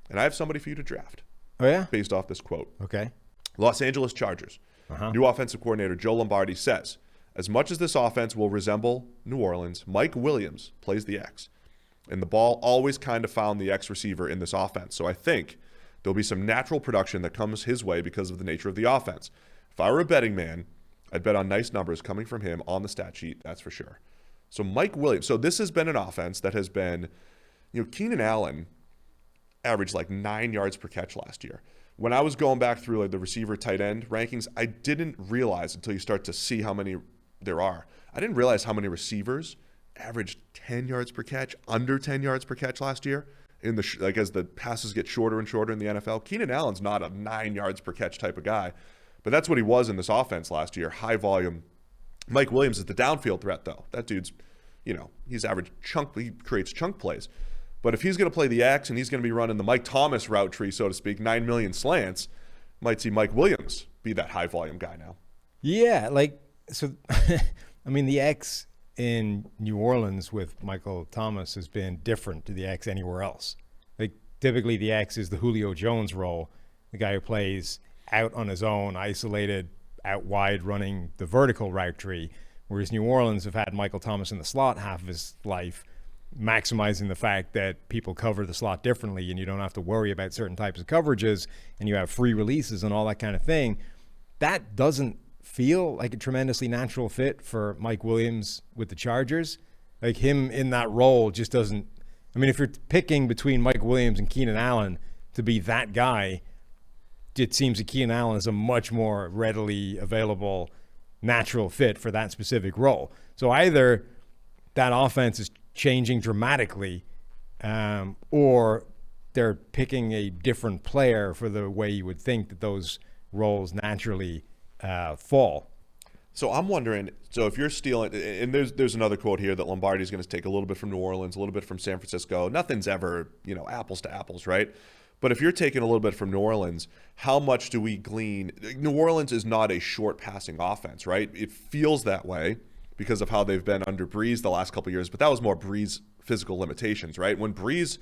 And I have somebody for you to draft.
Oh, yeah?
Based off this quote.
Okay.
Los Angeles Chargers. New offensive coordinator Joe Lombardi says, as much as this offense will resemble New Orleans, Mike Williams plays the X. And the ball always kind of found the X receiver in this offense. So I think there'll be some natural production that comes his way because of the nature of the offense. If I were a betting man, I'd bet on nice numbers coming from him on the stat sheet, that's for sure. So Mike Williams. So this has been an offense that has been, Keenan Allen averaged like 9 yards per catch last year. when I was going back through like the receiver tight end rankings, I didn't realize until you start to see how many there are. I didn't realize how many receivers averaged 10 yards per catch, under 10 yards per catch last year. In the like as the passes get shorter and shorter in the NFL. Keenan Allen's not a 9 yards per catch type of guy, but that's what he was in this offense last year. High volume. Mike Williams is the downfield threat though. That dude's, he's average chunk. He creates chunk plays. But if he's going to play the X and he's going to be running the Mike Thomas route tree, so to speak, 9 million slants, might see Mike Williams be that high volume guy now.
Yeah, I mean, the X in New Orleans with Michael Thomas has been different to the X anywhere else. Like typically the X is the Julio Jones role, the guy who plays out on his own, isolated, out wide, running the vertical route tree, whereas New Orleans have had Michael Thomas in the slot half of his life, maximizing the fact that people cover the slot differently and you don't have to worry about certain types of coverages and you have free releases and all that kind of thing. That doesn't feel like a tremendously natural fit for Mike Williams with the Chargers. Like him in that role just doesn't. I mean, if you're picking between Mike Williams and Keenan Allen to be that guy, it seems that Keenan Allen is a much more readily available natural fit for that specific role. So either that offense is changing dramatically or they're picking a different player for the way you would think that those roles naturally fall.
So I'm wondering, so if you're stealing, and there's another quote here that Lombardi's going to take a little bit from New Orleans, a little bit from San Francisco. Nothing's ever, apples to apples, right? But if you're taking a little bit from New Orleans, how much do we glean? New Orleans is not a short passing offense, right? It feels that way because of how they've been under Breeze the last couple of years, but that was more Breeze physical limitations, right? When Breeze,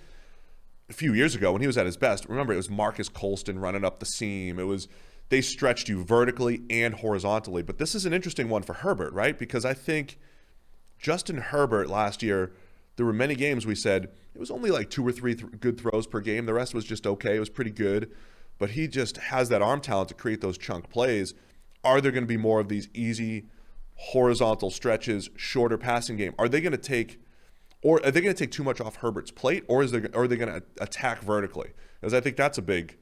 a few years ago, when he was at his best, remember it was Marcus Colston running up the seam. They stretched you vertically and horizontally. But this is an interesting one for Herbert, right? Because I think Justin Herbert last year, there were many games we said it was only like 2 or 3 good throws per game. The rest was just okay. It was pretty good. But he just has that arm talent to create those chunk plays. Are there going to be more of these easy horizontal stretches, shorter passing game? Are they going to take too much off Herbert's plate, or are they going to attack vertically? Because I think that's a big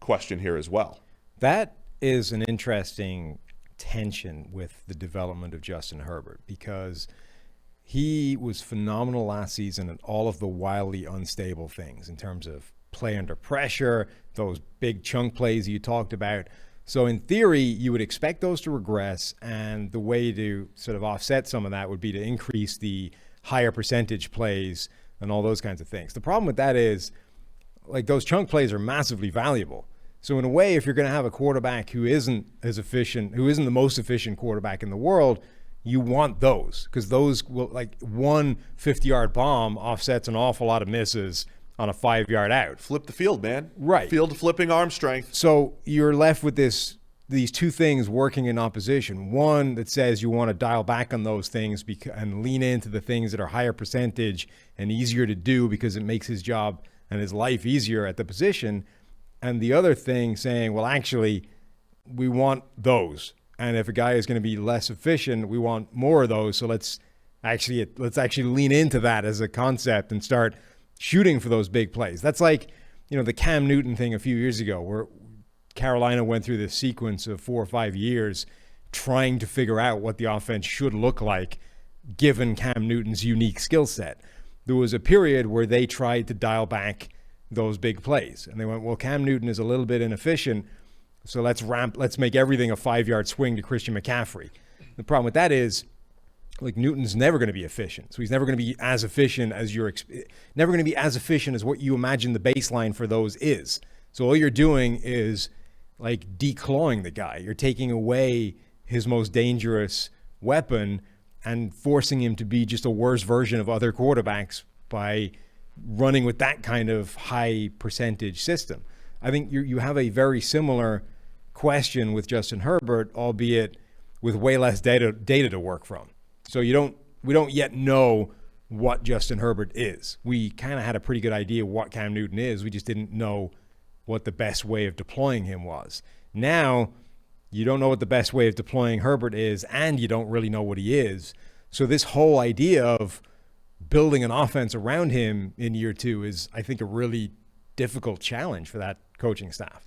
question here as well.
That is an interesting tension with the development of Justin Herbert because he was phenomenal last season at all of the wildly unstable things in terms of play under pressure, those big chunk plays you talked about. So in theory, you would expect those to regress, and the way to sort of offset some of that would be to increase the higher percentage plays and all those kinds of things. The problem with that is, like, those chunk plays are massively valuable. So in a way, if you're going to have a quarterback who isn't as efficient, who isn't the most efficient quarterback in the world, you want those because those will, like, one 50-yard bomb offsets an awful lot of misses on a 5-yard out.
Flip the field, man.
Right.
Field flipping arm strength.
So you're left with these two things working in opposition. One that says you want to dial back on those things and lean into the things that are higher percentage and easier to do because it makes his job and his life easier at the position. And the other thing saying, well, actually, we want those. And if a guy is going to be less efficient, we want more of those. So let's actually lean into that as a concept and start shooting for those big plays. That's like, the Cam Newton thing a few years ago where Carolina went through this sequence of 4 or 5 years trying to figure out what the offense should look like given Cam Newton's unique skill set. There was a period where they tried to dial back those big plays. And they went, well, Cam Newton is a little bit inefficient, so let's make everything a 5-yard swing to Christian McCaffrey. The problem with that is, like, Newton's never going to be efficient. So he's never going to be as efficient as never going to be as efficient as what you imagine the baseline for those is. So all you're doing is, like, declawing the guy. You're taking away his most dangerous weapon and forcing him to be just a worse version of other quarterbacks by running with that kind of high percentage system. I think you have a very similar question with Justin Herbert, albeit with way less data to work from. So we don't yet know what Justin Herbert is. We kind of had a pretty good idea what Cam Newton is. We just didn't know what the best way of deploying him was. Now, you don't know what the best way of deploying Herbert is, and you don't really know what he is. So this whole idea of building an offense around him in year 2 is, I think, a really difficult challenge for that coaching staff.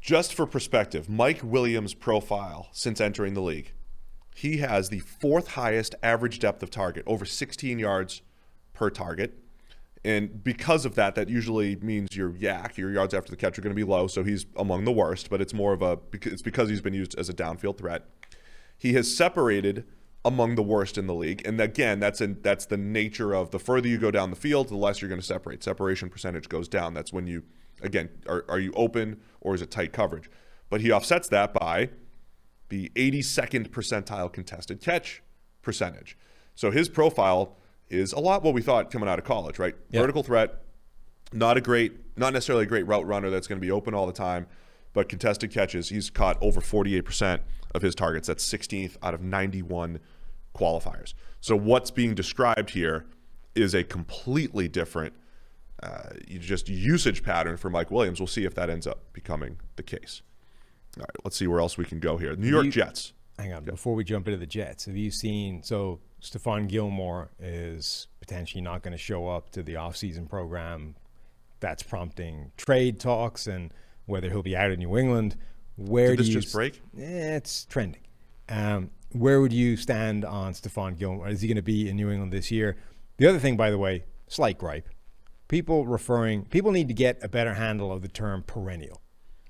Just for perspective, Mike Williams' profile since entering the league, he has the 4th highest average depth of target, over 16 yards per target. And because of that, that usually means your YAC, your yards after the catch, are going to be low. So he's among the worst, but it's because he's been used as a downfield threat. He has separated among the worst in the league. And again, that's the nature of the further you go down the field, the less you're going to separate. Separation percentage goes down. That's when you, again, are you open or is it tight coverage? But he offsets that by the 82nd percentile contested catch percentage. So his profile is a lot what we thought coming out of college, right? Yeah. Vertical threat, not necessarily a great route runner that's going to be open all the time, but contested catches, he's caught over 48% of his targets. That's 16th out of 91 qualifiers. So what's being described here is a completely different just usage pattern for Mike Williams. We'll see if that ends up becoming the case. All right, let's see where else we can go here. New York Jets.
Hang on, before we jump into the Jets, have you seen, so Stephon Gilmore is potentially not going to show up to the offseason program. That's prompting trade talks and whether he'll be out of New England.
Did this just break?
It's trending. Where would you stand on Stephon Gilmore? Is he going to be in New England this year? The other thing, by the way, slight gripe. People need to get a better handle of the term perennial,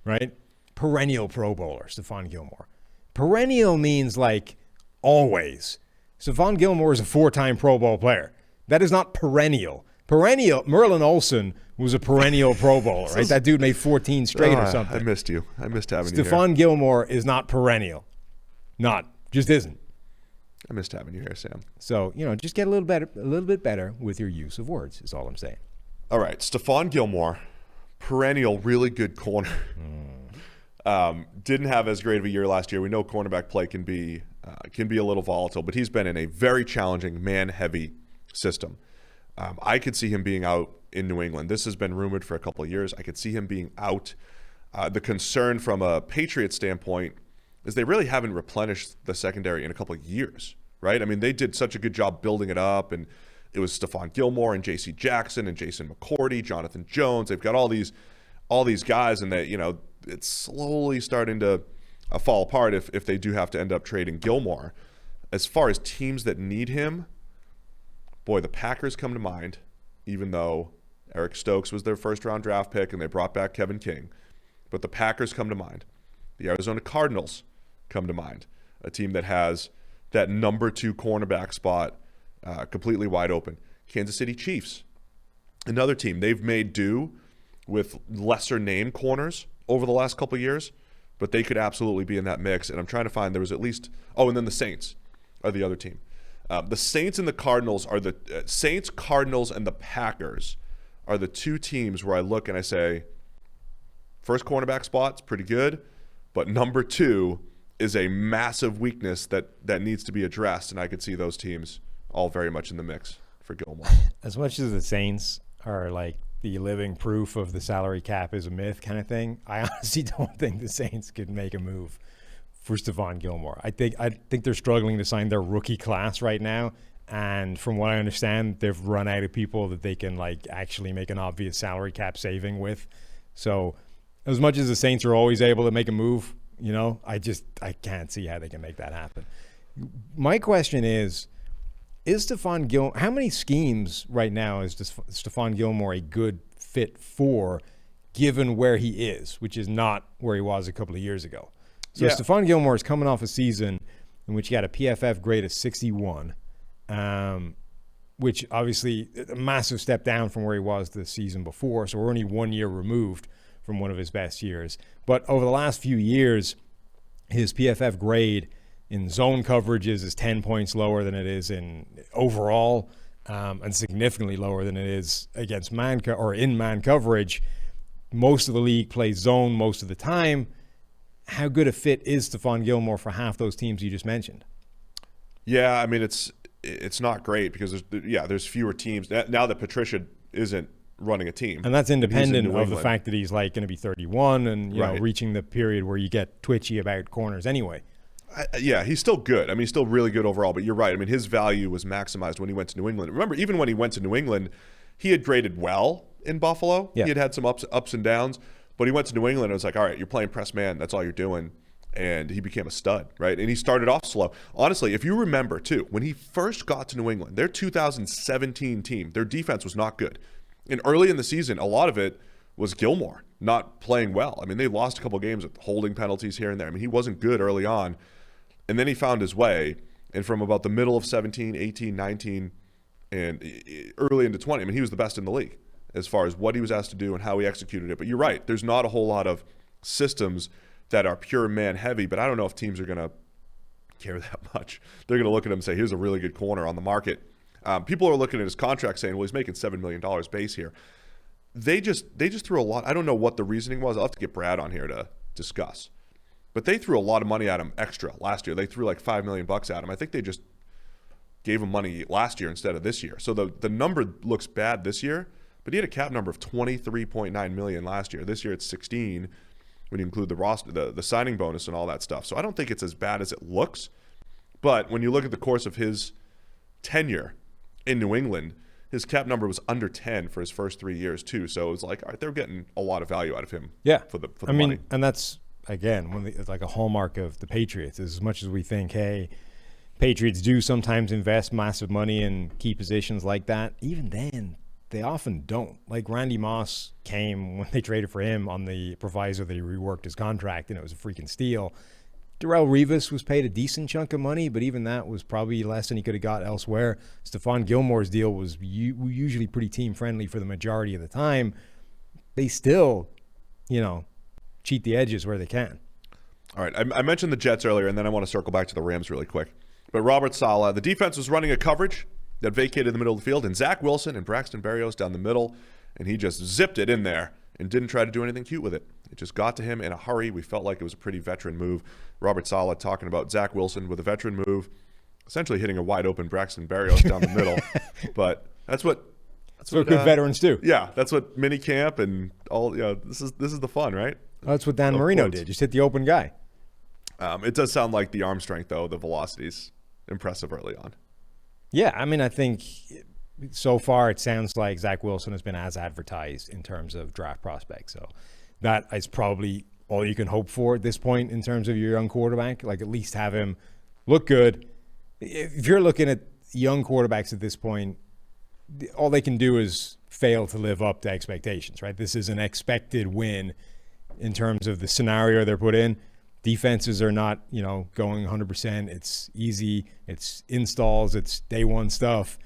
right? Perennial Pro Bowler, Stephon Gilmore. Perennial means like always. Stephon Gilmore is a 4-time Pro Bowl player. That is not perennial. Perennial, Merlin Olsen was a perennial Pro Bowler, right? That dude made 14 straight or something.
I missed you. I missed having you here.
Stephon Gilmore is not perennial. Just isn't.
I missed having you here, Sam.
So, just get a little bit better with your use of words is all I'm saying.
All right, Stephon Gilmore, perennial, really good corner. Didn't have as great of a year last year. We know cornerback play can be a little volatile, but he's been in a very challenging man-heavy system. I could see him being out in New England. This has been rumored for a couple of years. I could see him being out. The concern from a Patriot standpoint is they really haven't replenished the secondary in a couple of years, right? I mean, they did such a good job building it up, and it was Stephon Gilmore and J.C. Jackson and Jason McCourty, Jonathan Jones. They've got all these guys, and it's slowly starting to fall apart if they do have to end up trading Gilmore. As far as teams that need him, boy, the Packers come to mind, even though Eric Stokes was their first-round draft pick and they brought back Kevin King. But the Packers come to mind. The Arizona Cardinals come to mind, a team that has that number 2 cornerback spot completely wide open. Kansas City Chiefs, another team. They've made do with lesser-name corners over the last couple of years, but they could absolutely be in that mix. And I'm trying to find, there was at least, and then the Saints are the other team. The Saints and the Cardinals are Saints, Cardinals, and the Packers are the 2 teams where I look and I say, first cornerback spot's pretty good, but number 2 is a massive weakness that needs to be addressed, and I could see those teams all very much in the mix for Gilmore.
As much as the Saints are like the living proof of the salary cap is a myth kind of thing, I honestly don't think the Saints could make a move for Stephon Gilmore. I think they're struggling to sign their rookie class right now, and from what I understand, they've run out of people that they can actually make an obvious salary cap saving with. So as much as the Saints are always able to make a move, I can't see how they can make that happen. My question is Stephon Gilmore, how many schemes right now is Stephon Gilmore a good fit for, given where he is, which is not where he was a couple of years ago? So yeah. Stephon Gilmore is coming off a season in which he got a PFF grade of 61, which obviously a massive step down from where he was the season before. So we're only 1 year removed from one of his best years. But over the last few years, his PFF grade in zone coverages is 10 points lower than it is in overall, and significantly lower than it is against man coverage. Most of the league plays zone most of the time. How good a fit is Stephon Gilmore for half those teams you just mentioned?
Yeah, I mean, it's not great because there's fewer teams now that Patricia isn't running a team,
and that's independent of the fact that he's going to be 31 and right. Reaching the period where you get twitchy about corners anyway.
He's still good. I mean, he's still really good overall, but you're right. I mean, his value was maximized when he went to New England. Remember, even when he went to New England, he had graded well in Buffalo. Yeah. He had some ups and downs, But he went to New England and it was like, all right, you're playing press man. That's all you're doing. And he became a stud, right? And he started off slow. Honestly, if you remember, too, when he first got to New England, their 2017 team, their defense was not good. And early in the season, a lot of it was Gilmore not playing well. I mean, they lost a couple games with holding penalties here and there. I mean, he wasn't good early on. And then he found his way. And from about the middle of 17, 18, 19, and early into 20, I mean, he was the best in the league as far as what he was asked to do and how he executed it. But you're right. There's not a whole lot of systems that are pure man heavy, but I don't know if teams are going to care that much. They're going to look at him and say, here's a really good corner on the market. People are looking at his contract saying, well, he's making $7 million base here. They just threw a lot. I don't know what the reasoning was. I'll have to get Brad on here to discuss. But they threw a lot of money at him extra last year. They threw like $5 million at him. I think they just gave him money last year instead of this year. So the number looks bad this year, but he had a cap number of $23.9 million last year. This year it's 16 when you include the roster, the signing bonus and all that stuff. So I don't think it's as bad as it looks. But when you look at the course of his tenure in New England, his cap number was under 10 for his first 3 years too. So it was like, all right, they're getting a lot of value out of him.
Yeah,
for the money.
And that's again it's like a hallmark of the Patriots. As much as we think, hey, Patriots do sometimes invest massive money in key positions like that, even then they often don't. Like Randy Moss came when they traded for him on the proviso that he reworked his contract, and it was a freaking steal. Darrelle Revis was paid a decent chunk of money, but even that was probably less than he could have got elsewhere. Stephon Gilmore's deal was usually pretty team-friendly for the majority of the time. They still, cheat the edges where they can.
All right, I mentioned the Jets earlier, and then I want to circle back to the Rams really quick. But Robert Saleh, the defense was running a coverage that vacated the middle of the field, and Zach Wilson and Braxton Berrios down the middle, and he just zipped it in there and didn't try to do anything cute with it. It just got to him in a hurry. We felt like it was a pretty veteran move. Robert Saleh talking about Zach Wilson with a veteran move, essentially hitting a wide open Braxton Berrios down the middle. But that's what
good veterans do.
Yeah, that's what mini camp and all. This is the fun, right?
Well, that's what Dan Marino did. Just hit the open guy.
It does sound like the arm strength, though, the velocity's impressive early on.
Yeah, I mean, I think so far it sounds like Zach Wilson has been as advertised in terms of draft prospects. So that is probably all you can hope for at this point in terms of your young quarterback. Like, at least have him look good. If you're looking at young quarterbacks at this point, all they can do is fail to live up to expectations, right? This is an expected win in terms of the scenario they're put in. Defenses are not, going 100%. It's easy. It's installs. It's day one stuff.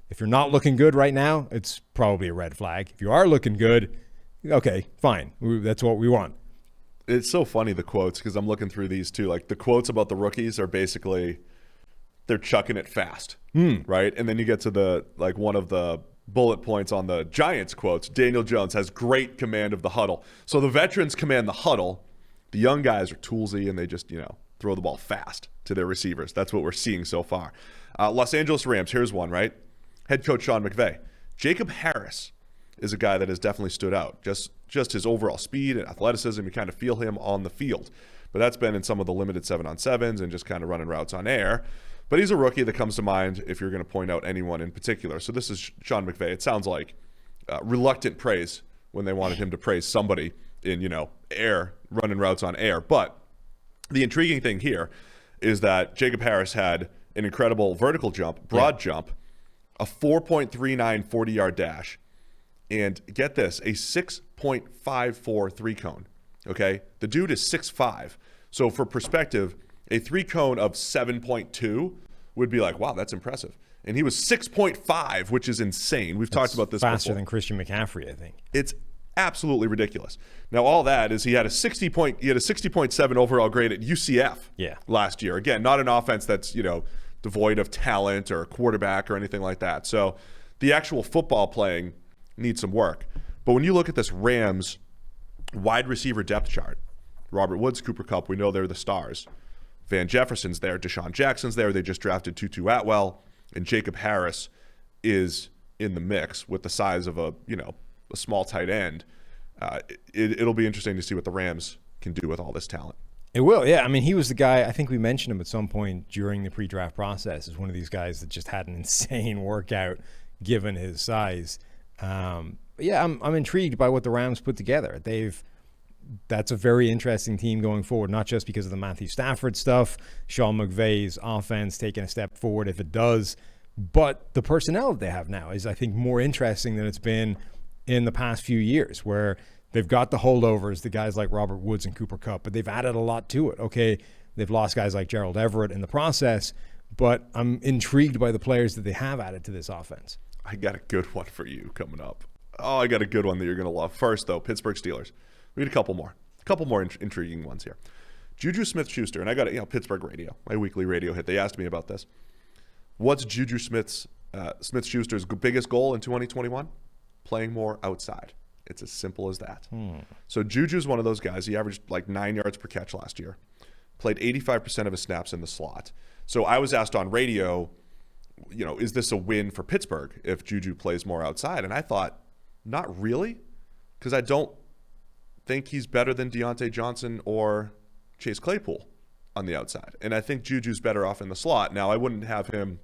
If you're not looking good right now, it's probably a red flag. If you are looking good, okay, fine. That's what we want.
It's so funny, the quotes, because I'm looking through these too. Like, the quotes about the rookies are basically, they're chucking it fast, right? And then you get to one of the bullet points on the Giants quotes. Daniel Jones has great command of the huddle. So the veterans command the huddle. The young guys are toolsy, and they just, throw the ball fast to their receivers. That's what we're seeing so far. Los Angeles Rams, here's one, right? Head coach Sean McVay. Jacob Harris is a guy that has definitely stood out. Just his overall speed and athleticism, you kind of feel him on the field. But that's been in some of the limited 7-on-7s and just kind of running routes on air. But he's a rookie that comes to mind if you're going to point out anyone in particular. So this is Sean McVay. It sounds like reluctant praise when they wanted him to praise somebody in, air, running routes on air. But the intriguing thing here is that Jacob Harris had an incredible vertical jump, broad jump, a 4.39 40-yard dash, and get this, a 6.54 three-cone, okay? The dude is 6'5". So for perspective, a three-cone of 7.2 would be like, wow, that's impressive. And he was 6.5, which is insane. We've talked about this
faster
before.
Than Christian McCaffrey, I think.
It's absolutely ridiculous. Now, all that is he had a 60.7 overall grade at UCF last year. Again, not an offense that's, devoid of talent or quarterback or anything like that. So the actual football playing needs some work. But when you look at this Rams wide receiver depth chart, Robert Woods, Cooper Kupp, we know they're the stars. Van Jefferson's there, Deshaun Jackson's there. They just drafted Tutu Atwell, and Jacob Harris is in the mix with the size of a small tight end. It'll be interesting to see what the Rams can do with all this talent.
It will, yeah. I mean, he was the guy, I think we mentioned him at some point during the pre-draft process, as one of these guys that just had an insane workout given his size. But yeah, I'm intrigued by what the Rams put together. They've that's a very interesting team going forward, not just because of the Matthew Stafford stuff, Sean McVay's offense taking a step forward if it does, but the personnel that they have now is, I think, more interesting than it's been in the past few years, where they've got the holdovers, the guys like Robert Woods and Cooper Kupp, but they've added a lot to it. Okay, they've lost guys like Gerald Everett in the process, but I'm intrigued by the players that they have added to this offense.
I got a good one for you coming up. Oh, I got a good one that you're going to love. First, though, Pittsburgh Steelers. We need a couple more intriguing ones here. Juju Smith-Schuster, and I got Pittsburgh radio, my weekly radio hit. They asked me about this. What's Juju Smith-Schuster's biggest goal in 2021? Playing more outside. It's as simple as that. So Juju's one of those guys. He averaged like 9 yards per catch last year. Played 85% of his snaps in the slot. So I was asked on radio, is this a win for Pittsburgh if Juju plays more outside? And I thought, not really, because I don't think he's better than Deontay Johnson or Chase Claypool on the outside. And I think Juju's better off in the slot. Now, I wouldn't have him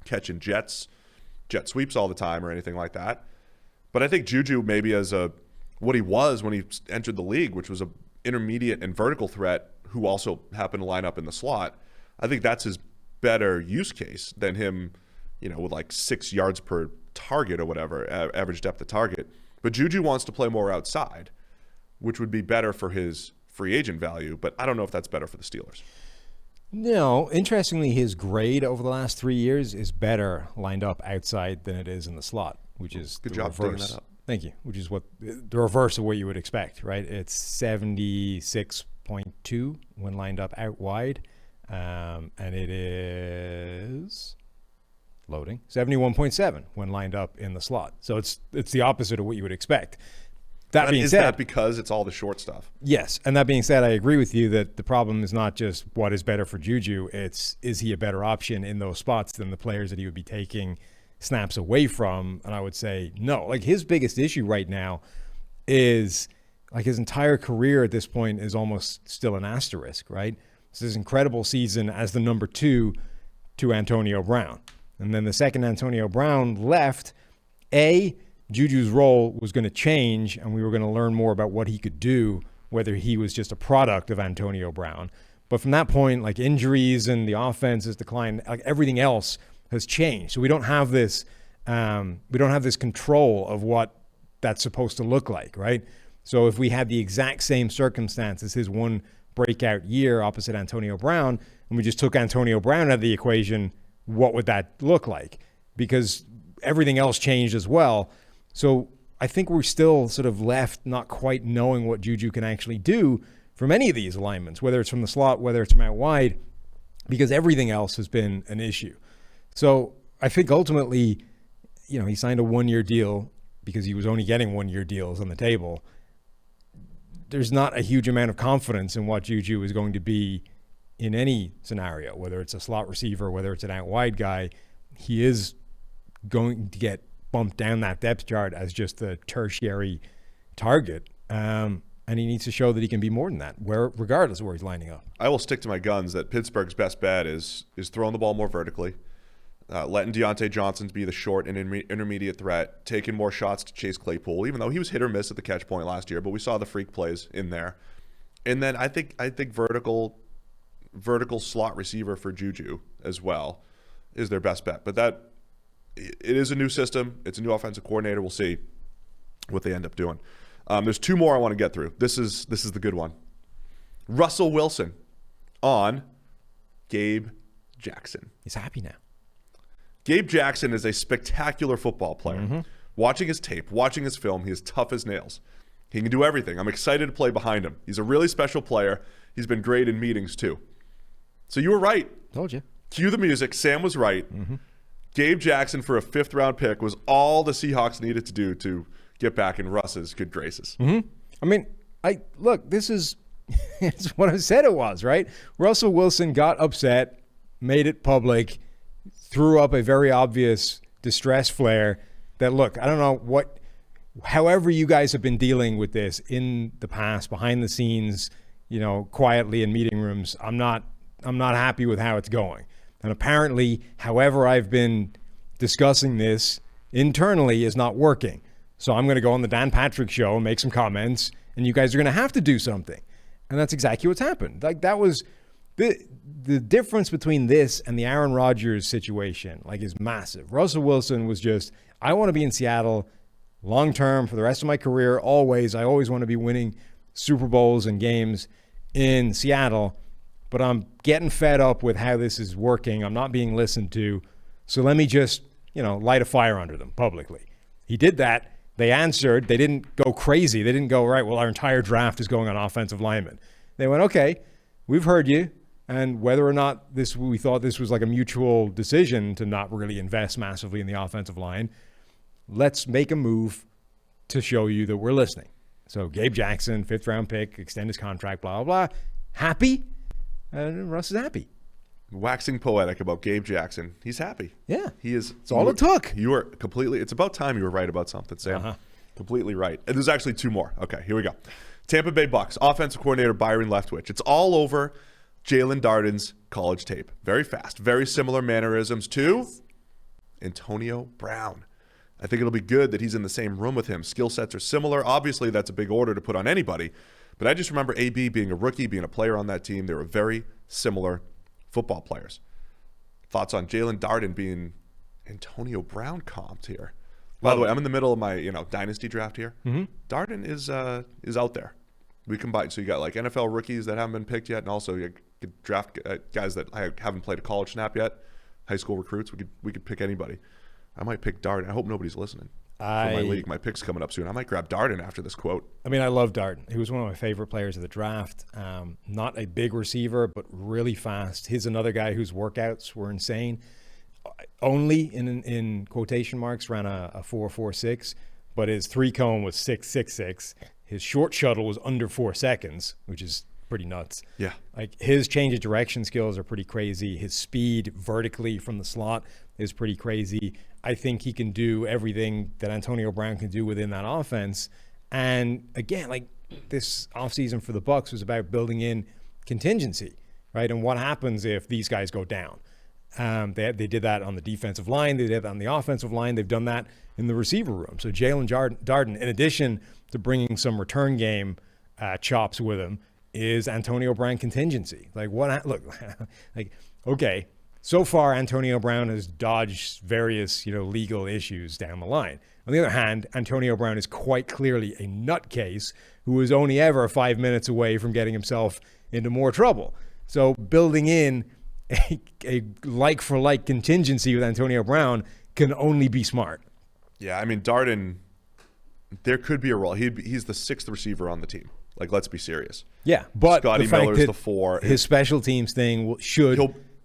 catching jet sweeps all the time or anything like that. But I think Juju maybe as what he was when he entered the league, which was an intermediate and vertical threat who also happened to line up in the slot, I think that's his better use case than him, with like 6 yards per target or whatever, average depth of target. But Juju wants to play more outside, which would be better for his free agent value, but I don't know if that's better for the Steelers.
No, interestingly, his grade over the last 3 years is better lined up outside than it is in the slot, which is
good
the
job
reverse.
digging that up.
Thank you. Which is what the reverse of what you would expect, right? It's 76.2 when lined up out wide, and it is loading 71.7 when lined up in the slot. So it's the opposite of what you would expect. That being said,
that because it's all the short stuff?
Yes. And that being said, I agree with you that the problem is not just what is better for Juju. It's, is he a better option in those spots than the players that he would be taking snaps away from? And I would say no. Like, his biggest issue right now is, like, his entire career at this point is almost still an asterisk, right? It's this incredible season as the number 2 to Antonio Brown. And then the second Antonio Brown left, Juju's role was going to change, and we were going to learn more about what he could do, whether he was just a product of Antonio Brown. But from that point, like, injuries and the offense has declined, like, everything else has changed. So we don't have this control of what that's supposed to look like, right? So if we had the exact same circumstances, his one breakout year opposite Antonio Brown, and we just took Antonio Brown out of the equation, what would that look like? Because everything else changed as well. So I think we're still sort of left not quite knowing what Juju can actually do from any of these alignments, whether it's from the slot, whether it's from out wide, because everything else has been an issue. So I think ultimately, he signed a 1-year deal because he was only getting 1-year deals on the table. There's not a huge amount of confidence in what Juju is going to be in any scenario, whether it's a slot receiver, whether it's an out wide guy. He is going to get bumped down that depth chart as just the tertiary target. And he needs to show that he can be more than that, regardless of where he's lining up.
I will stick to my guns that Pittsburgh's best bet is throwing the ball more vertically, letting Deontay Johnson be the short and intermediate threat, taking more shots to Chase Claypool, even though he was hit or miss at the catch point last year, but we saw the freak plays in there. And then I think vertical slot receiver for Juju as well is their best bet. But it is a new system. It's a new offensive coordinator. We'll see what they end up doing. There's 2 more I want to get through. This is the good one. Russell Wilson on Gabe Jackson.
He's happy now.
Gabe Jackson is a spectacular football player. Mm-hmm. Watching his tape, watching his film, he is tough as nails. He can do everything. I'm excited to play behind him. He's a really special player. He's been great in meetings too. So you were right.
Told you.
Cue the music. Sam was right. Mm-hmm. Gabe Jackson for a 5th-round pick was all the Seahawks needed to do to get back in Russ's good graces.
Mm-hmm. I mean, this is it's what I said it was, right? Russell Wilson got upset, made it public, threw up a very obvious distress flare that, look, I don't know however you guys have been dealing with this in the past, behind the scenes, quietly in meeting rooms, I'm not happy with how it's going. And apparently, however I've been discussing this internally is not working. So I'm going to go on the Dan Patrick show and make some comments and you guys are going to have to do something. And that's exactly what's happened. Like, that was the difference between this and the Aaron Rodgers situation, like, is massive. Russell Wilson was just, I want to be in Seattle long term for the rest of my career, always. I always want to be winning Super Bowls and games in Seattle, but I'm getting fed up with how this is working. I'm not being listened to, so let me just, light a fire under them publicly. He did that. They answered. They didn't go crazy. They didn't go, right, well, our entire draft is going on offensive linemen. They went, okay, we've heard you, and whether or not we thought this was like a mutual decision to not really invest massively in the offensive line, let's make a move to show you that we're listening. So Gabe Jackson, 5th-round pick, extend his contract, blah, blah, blah. Happy? And Russ is happy.
Waxing poetic about Gabe Jackson. He's happy.
Yeah.
He is.
It's all it took.
You are completely, it's about time you were right about something, Sam.
Uh-huh.
Completely right. And there's actually 2 more. Okay, here we go. Tampa Bay Bucs, offensive coordinator Byron Leftwich. It's all over Jaelon Darden's college tape. Very fast. Very similar mannerisms to Antonio Brown. I think it'll be good that he's in the same room with him. Skill sets are similar. Obviously, that's a big order to put on anybody. But I just remember AB being a rookie, being a player on that team. They were very similar football players. Thoughts on Jaelon Darden being Antonio Brown comped here? By the way, I'm in the middle of my dynasty draft here. Mm-hmm. Darden is out there. We combine, so you got like NFL rookies that haven't been picked yet, and also you could draft guys that haven't played a college snap yet, high school recruits. We could pick anybody. I might pick Darden. I hope nobody's listening. For my league, my pick's coming up soon. I might grab Darden after this quote.
I mean, I love Darden. He was one of my favorite players of the draft. Not a big receiver, but really fast. He's another guy whose workouts were insane. Only in quotation marks ran a 4.46, but his 3-cone was 6.66. His short shuttle was under 4 seconds, which is pretty nuts.
Yeah.
Like, his change of direction skills are pretty crazy. His speed vertically from the slot is pretty crazy. I think he can do everything that Antonio Brown can do within that offense. And again, like, this offseason for the Bucs was about building in contingency, right? And what happens if these guys go down? They did that on the defensive line. They did that on the offensive line. They've done that in the receiver room. So Jaelon Darden, in addition to bringing some return game chops with him, is Antonio Brown contingency. Like, look, like, okay, so far Antonio Brown has dodged various, legal issues down the line. On the other hand, Antonio Brown is quite clearly a nutcase who is only ever 5 minutes away from getting himself into more trouble. So building in a like-for-like contingency with Antonio Brown can only be smart.
Yeah, I mean, Darden, there could be a role. He's the 6th receiver on the team. Like, let's be serious.
Yeah, but
Scotty
the fact
Miller's
that
the 4.
His special teams thing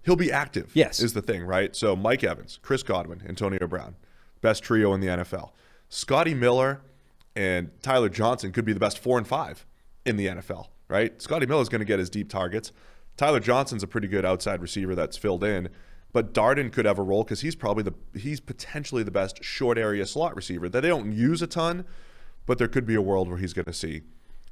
He'll be active.
Yes,
is the thing, right? So Mike Evans, Chris Godwin, Antonio Brown, best trio in the NFL. Scotty Miller and Tyler Johnson could be the best 4 and 5 in the NFL, right? Scotty Miller's going to get his deep targets. Tyler Johnson's a pretty good outside receiver that's filled in, but Darden could have a role because he's potentially the best short area slot receiver that they don't use a ton, but there could be a world where he's going to see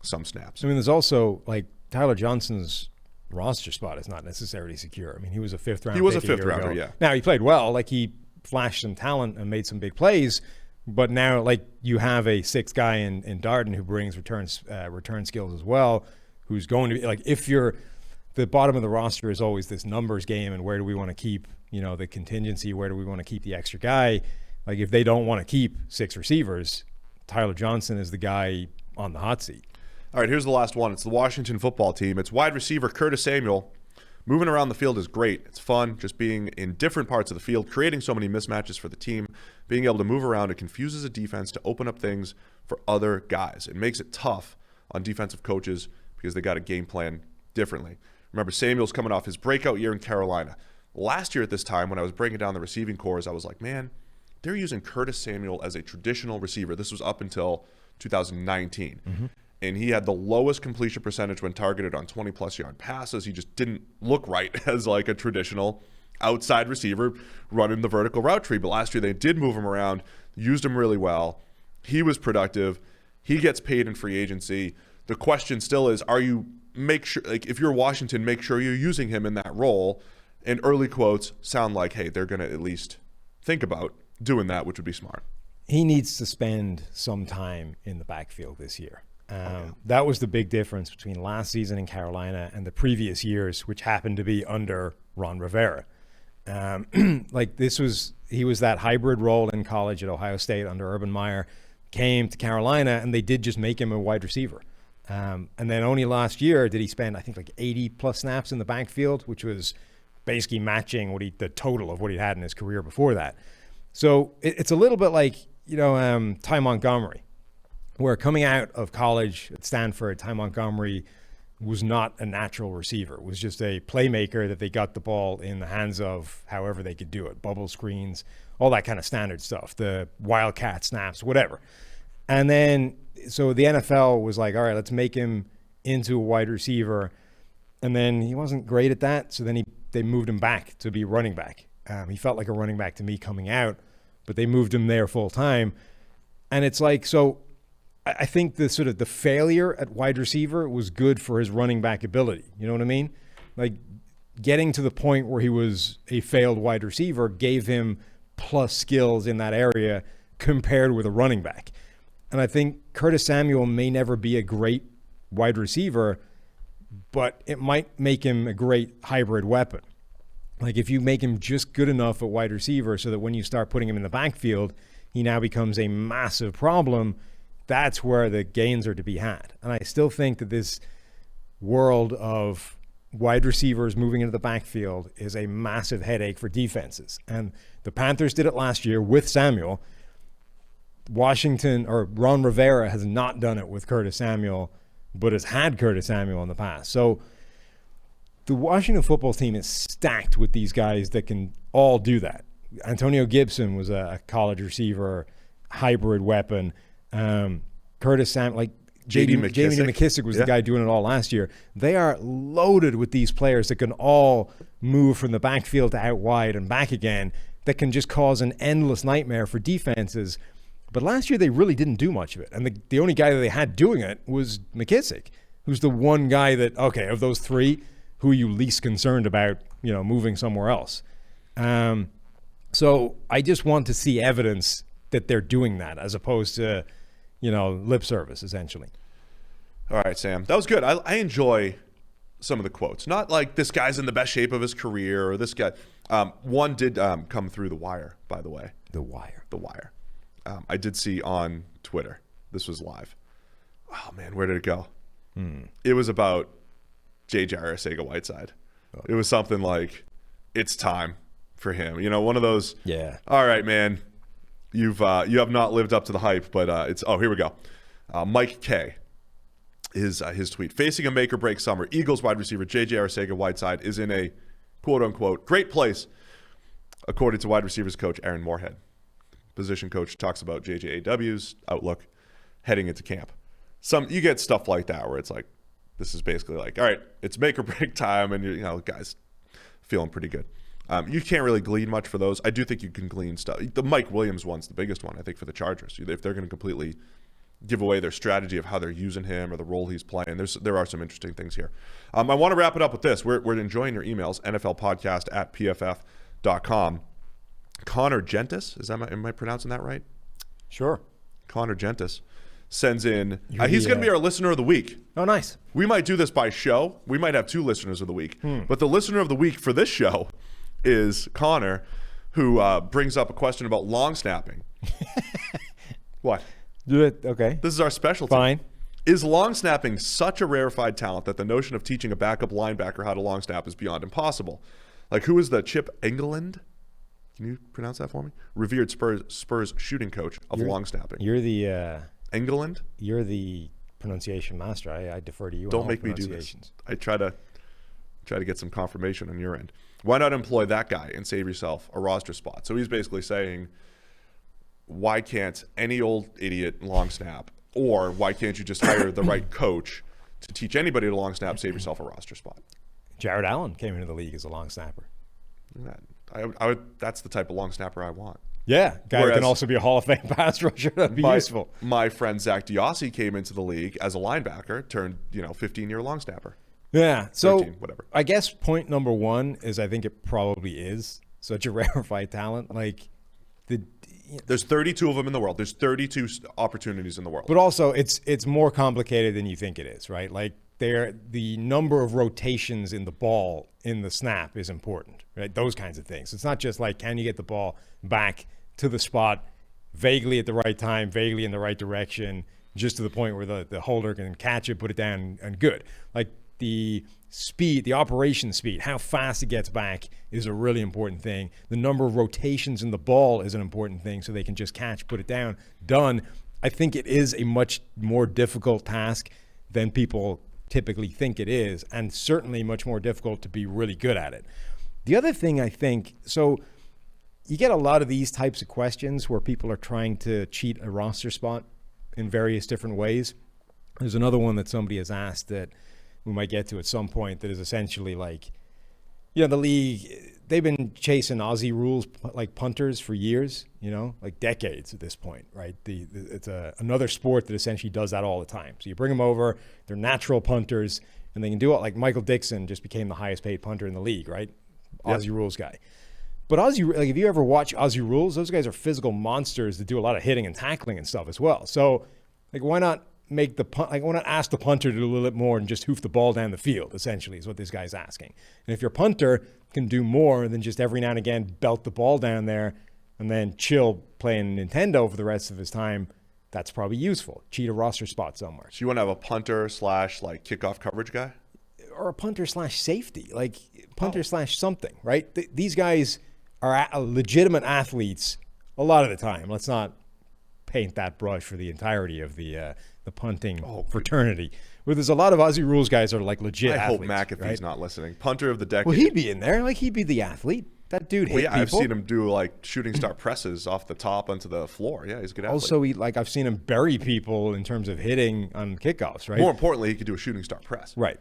some snaps.
I mean, there's also, like, Tyler Johnson's roster spot is not necessarily secure. I mean, he was a 5th round.
He was a 5th rounder, yeah.
Now, he played well. Like, he flashed some talent and made some big plays, but now, like, you have a 6th guy in Darden who brings return skills as well, who's going to be, like, if you're the bottom of the roster is always this numbers game, and where do we want to keep, the contingency, where do we want to keep the extra guy? Like, if they don't want to keep 6 receivers, Tyler Johnson is the guy on the hot seat.
All right, here's the last one. It's the Washington football team. It's wide receiver Curtis Samuel. Moving around the field is great. It's fun just being in different parts of the field, creating so many mismatches for the team. Being able to move around, it confuses a defense to open up things for other guys. It makes it tough on defensive coaches because they got to game plan differently. Remember, Samuel's coming off his breakout year in Carolina. Last year at this time, when I was breaking down the receiving cores, I was like, man, they're using Curtis Samuel as a traditional receiver. This was up until 2019. Mm-hmm. And he had the lowest completion percentage when targeted on 20-plus yard passes. He just didn't look right as like a traditional outside receiver running the vertical route tree. But last year they did move him around, used him really well. He was productive. He gets paid in free agency. The question still is, if you're Washington, make sure you're using him in that role. And early quotes sound like, hey, they're going to at least think about doing that, which would be smart.
He needs to spend some time in the backfield this year. That was the big difference between last season in Carolina and the previous years, which happened to be under Ron Rivera. He was that hybrid role in college at Ohio State under Urban Meyer, came to Carolina, and they did just make him a wide receiver. And then only last year did he spend, I think, like 80-plus snaps in the backfield, which was basically matching the total of what he had in his career before that. So it's a little bit like, Ty Montgomery, where coming out of college at Stanford, Ty Montgomery was not a natural receiver. It was just a playmaker that they got the ball in the hands of however they could do it. Bubble screens, all that kind of standard stuff, the wildcat snaps, whatever. And then, so the NFL was like, all right, let's make him into a wide receiver. And then he wasn't great at that. So then they moved him back to be running back. He felt like a running back to me coming out, but they moved him there full time. And it's like, so I think the sort of the failure at wide receiver was good for his running back ability. You know what I mean? Like getting to the point where he was a failed wide receiver gave him plus skills in that area compared with a running back. And I think Curtis Samuel may never be a great wide receiver, but it might make him a great hybrid weapon. Like if you make him just good enough at wide receiver so that when you start putting him in the backfield, he now becomes a massive problem. That's where the gains are to be had. And I still think that this world of wide receivers moving into the backfield is a massive headache for defenses. And the Panthers did it last year with Samuel. Washington, or Ron Rivera, has not done it with Curtis Samuel, but has had Curtis Samuel in the past. So the Washington football team is stacked with these guys that can all do that. Antonio Gibson was a college receiver, hybrid weapon. Curtis Samuel, like J.D. McKissick was the guy doing it all last year. They are loaded with these players that can all move from the backfield to out wide and back again, that can just cause an endless nightmare for defenses. But last year they really didn't do much of it. And the only guy that they had doing it was McKissick, who's the one guy that, okay, of those three, who are you least concerned about, moving somewhere else? So I just want to see evidence that they're doing that as opposed to, lip service, essentially.
All right, Sam. That was good. I enjoy some of the quotes. Not like this guy's in the best shape of his career or this guy. One did come through the wire, by the way.
The Wire.
The Wire. I did see on Twitter. This was live. Oh, man, where did it go? It was about J.J. Arcega-Whiteside. Oh. It was something like, it's time for him. One of those, all right, man, you have not lived up to the hype, but here we go. Mike K. His tweet. Facing a make-or-break summer, Eagles wide receiver J.J. Arcega-Whiteside is in a quote-unquote great place, according to wide receivers coach Aaron Moorhead. Position coach talks about JJAW's outlook heading into camp. You get stuff like that where it's like, this is basically like, all right, it's make or break time, and guys feeling pretty good. You can't really glean much for those. I do think you can glean stuff. The Mike Williams one's the biggest one, I think, for the Chargers. If they're going to completely give away their strategy of how they're using him or the role he's playing, there are some interesting things here. I want to wrap it up with this. We're enjoying your emails, NFLpodcast@pff.com. Connor Gentis, am I pronouncing that right?
Sure.
Connor Gentis sends in, he's going to be our listener of the week.
Oh, nice.
We might do this by show. We might have two listeners of the week. But the listener of the week for this show is Connor, who brings up a question about long snapping. What?
Do it. Okay.
This is our specialty.
Fine.
Is long snapping such a rarefied talent that the notion of teaching a backup linebacker how to long snap is beyond impossible? Like, who is the Chip Engeland? Can you pronounce that for me? Revered Spurs shooting coach of long snapping.
You're the
Engeland?
You're the pronunciation master. I defer to you.
Don't make me do this. I try to get some confirmation on your end. Why not employ that guy and save yourself a roster spot? So he's basically saying, why can't any old idiot long snap, or why can't you just hire the right coach to teach anybody to long snap, save yourself a roster spot?
Jared Allen came into the league as a long snapper.
That's the type of long snapper I want.
Yeah, guy who can also be a Hall of Fame pass rusher. That'd be useful.
My friend Zach Diossi came into the league as a linebacker, turned 15-year long snapper.
Yeah, so
13, whatever.
I guess point number one is I think it probably is such a rarefied talent. Like
There's 32 of them in the world. There's 32 opportunities in the world.
But also, it's more complicated than you think it is, right? Like, the number of rotations in the ball in the snap is important, right? Those kinds of things. It's not just like, can you get the ball back to the spot vaguely at the right time, vaguely in the right direction, just to the point where the holder can catch it, put it down, and good. Like, the speed, the operation speed, how fast it gets back is a really important thing. The number of rotations in the ball is an important thing, so they can just catch, put it down, done. I think it is a much more difficult task than people typically think it is, and certainly much more difficult to be really good at it. The other thing I think, so you get a lot of these types of questions where people are trying to cheat a roster spot in various different ways. There's another one that somebody has asked that we might get to at some point that is essentially like, you know, the league, they've been chasing Aussie rules like punters for years, you know, like decades at this point, right? It's another sport that essentially does that all the time. So you bring them over, they're natural punters, and they can do it. Like Michael Dixon just became the highest paid punter in the league, right? Yep. Aussie rules guy. But Aussie, like if you ever watch Aussie rules, those guys are physical monsters that do a lot of hitting and tackling and stuff as well. So like, why not make the punt, like, why not ask the punter to do a little bit more and just hoof the ball down the field, essentially, is what this guy's asking. And if your punter can do more than just every now and again belt the ball down there and then chill playing Nintendo for the rest of his time, that's probably useful. Cheat a roster spot somewhere.
So you want to have a punter / like kickoff coverage guy?
Or a punter / safety, like punter / something, right? These guys are legitimate athletes a lot of the time. Let's not paint that brush for the entirety of the punting fraternity. Where there's a lot of Aussie rules guys are like legit athletes.
I hope McAfee's not listening. Punter of the decade.
Well, he'd be in there. Like, he'd be the athlete. That dude hit people.
I've seen him do like shooting star presses off the top onto the floor. Yeah, he's a good athlete.
Also, I've seen him bury people in terms of hitting on kickoffs, right?
More importantly, he could do a shooting star press.
Right.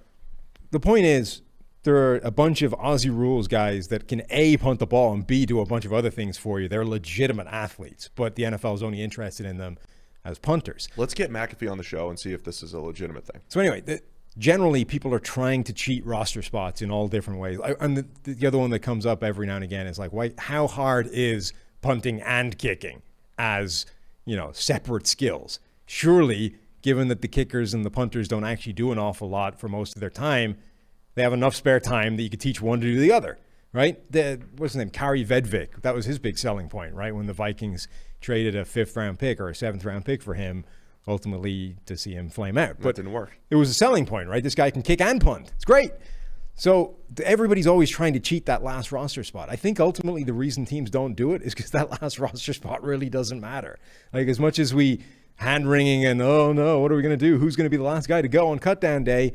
The point is, there are a bunch of Aussie rules guys that can A, punt the ball, and B, do a bunch of other things for you. They're legitimate athletes, but the NFL is only interested in them as punters.
Let's get McAfee on the show and see if this is a legitimate thing.
So anyway, generally people are trying to cheat roster spots in all different ways. And the other one that comes up every now and again is like, how hard is punting and kicking as, you know, separate skills? Surely, given that the kickers and the punters don't actually do an awful lot for most of their time, they have enough spare time that you could teach one to do the other, right? What's his name? Kari Vedvik. That was his big selling point, right? When the Vikings traded a 5th-round pick or a 7th-round pick for him, ultimately to see him flame out. But
that didn't work.
It was a selling point, right? This guy can kick and punt. It's great. So everybody's always trying to cheat that last roster spot. I think ultimately the reason teams don't do it is because that last roster spot really doesn't matter. Like, as much as we hand-wringing and, oh no, what are we going to do? Who's going to be the last guy to go on cutdown day?